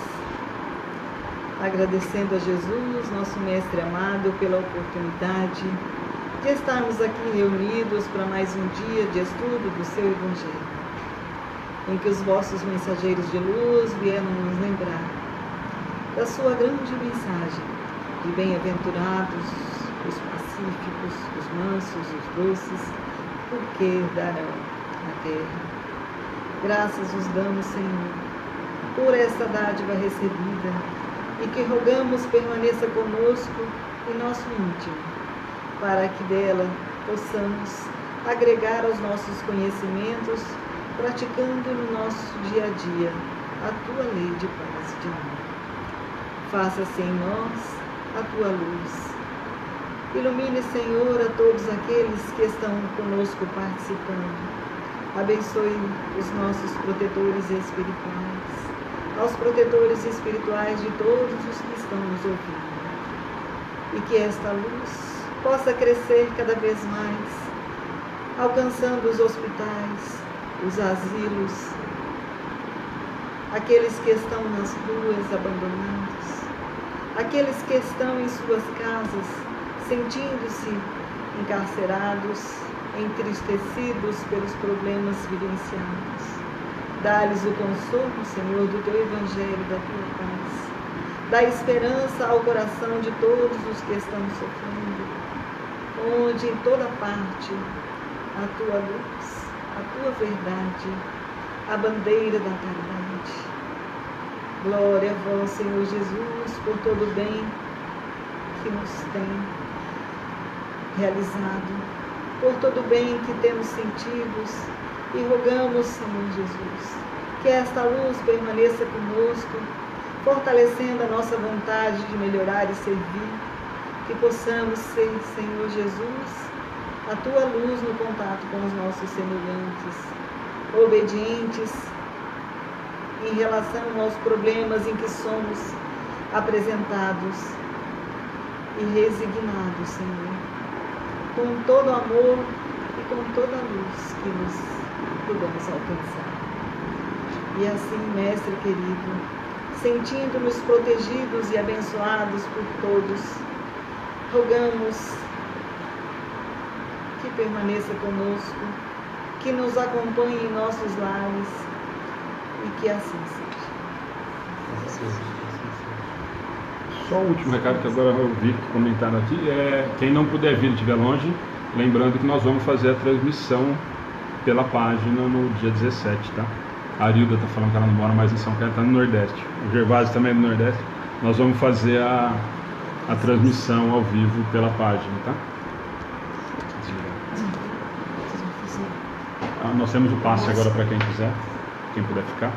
agradecendo a Jesus, nosso Mestre amado, pela oportunidade de estarmos aqui reunidos para mais um dia de estudo do seu Evangelho, em que os vossos mensageiros de luz vieram nos lembrar da sua grande mensagem de bem-aventurados os pacíficos, os mansos, os doces, porque herdarão a terra. Graças os damos, Senhor, por esta dádiva recebida, e que rogamos permaneça conosco em nosso íntimo, para que dela possamos agregar aos nossos conhecimentos, praticando no nosso dia a dia a tua lei de paz e de amor. Faça-se em nós a tua luz. Ilumine, Senhor, a todos aqueles que estão conosco participando. Abençoe os nossos protetores espirituais, aos protetores espirituais de todos os que estão nos ouvindo. E que esta luz possa crescer cada vez mais, alcançando os hospitais, os asilos, aqueles que estão nas ruas abandonados, aqueles que estão em suas casas, sentindo-se encarcerados, entristecidos pelos problemas vivenciados. Dá-lhes o consolo, Senhor, do teu Evangelho, da tua paz. Dá esperança ao coração de todos os que estão sofrendo, onde em toda parte a tua luz, a tua verdade, a bandeira da caridade. Glória a vós, Senhor Jesus, por todo o bem que nos tem realizado, por todo o bem que temos sentidos, e rogamos, Senhor Jesus, que esta luz permaneça conosco, fortalecendo a nossa vontade de melhorar e servir, que possamos ser, Senhor Jesus, a tua luz no contato com os nossos semelhantes, obedientes em relação aos problemas em que somos apresentados e resignados, Senhor, com todo amor e com toda a luz que nos podemos alcançar. E assim, Mestre querido, sentindo-nos protegidos e abençoados por todos, rogamos que permaneça conosco, que nos acompanhe em nossos lares e que assim seja. Só o último recado que agora eu vi que comentaram aqui é: quem não puder vir e estiver longe, lembrando que nós vamos fazer a transmissão pela página no dia 17, tá? A Arilda está falando que ela não mora mais em São Carlos, está no Nordeste. O Gervásio também é do Nordeste. Nós vamos fazer a transmissão ao vivo pela página, tá? Nós temos o passe agora para quem quiser, quem puder ficar.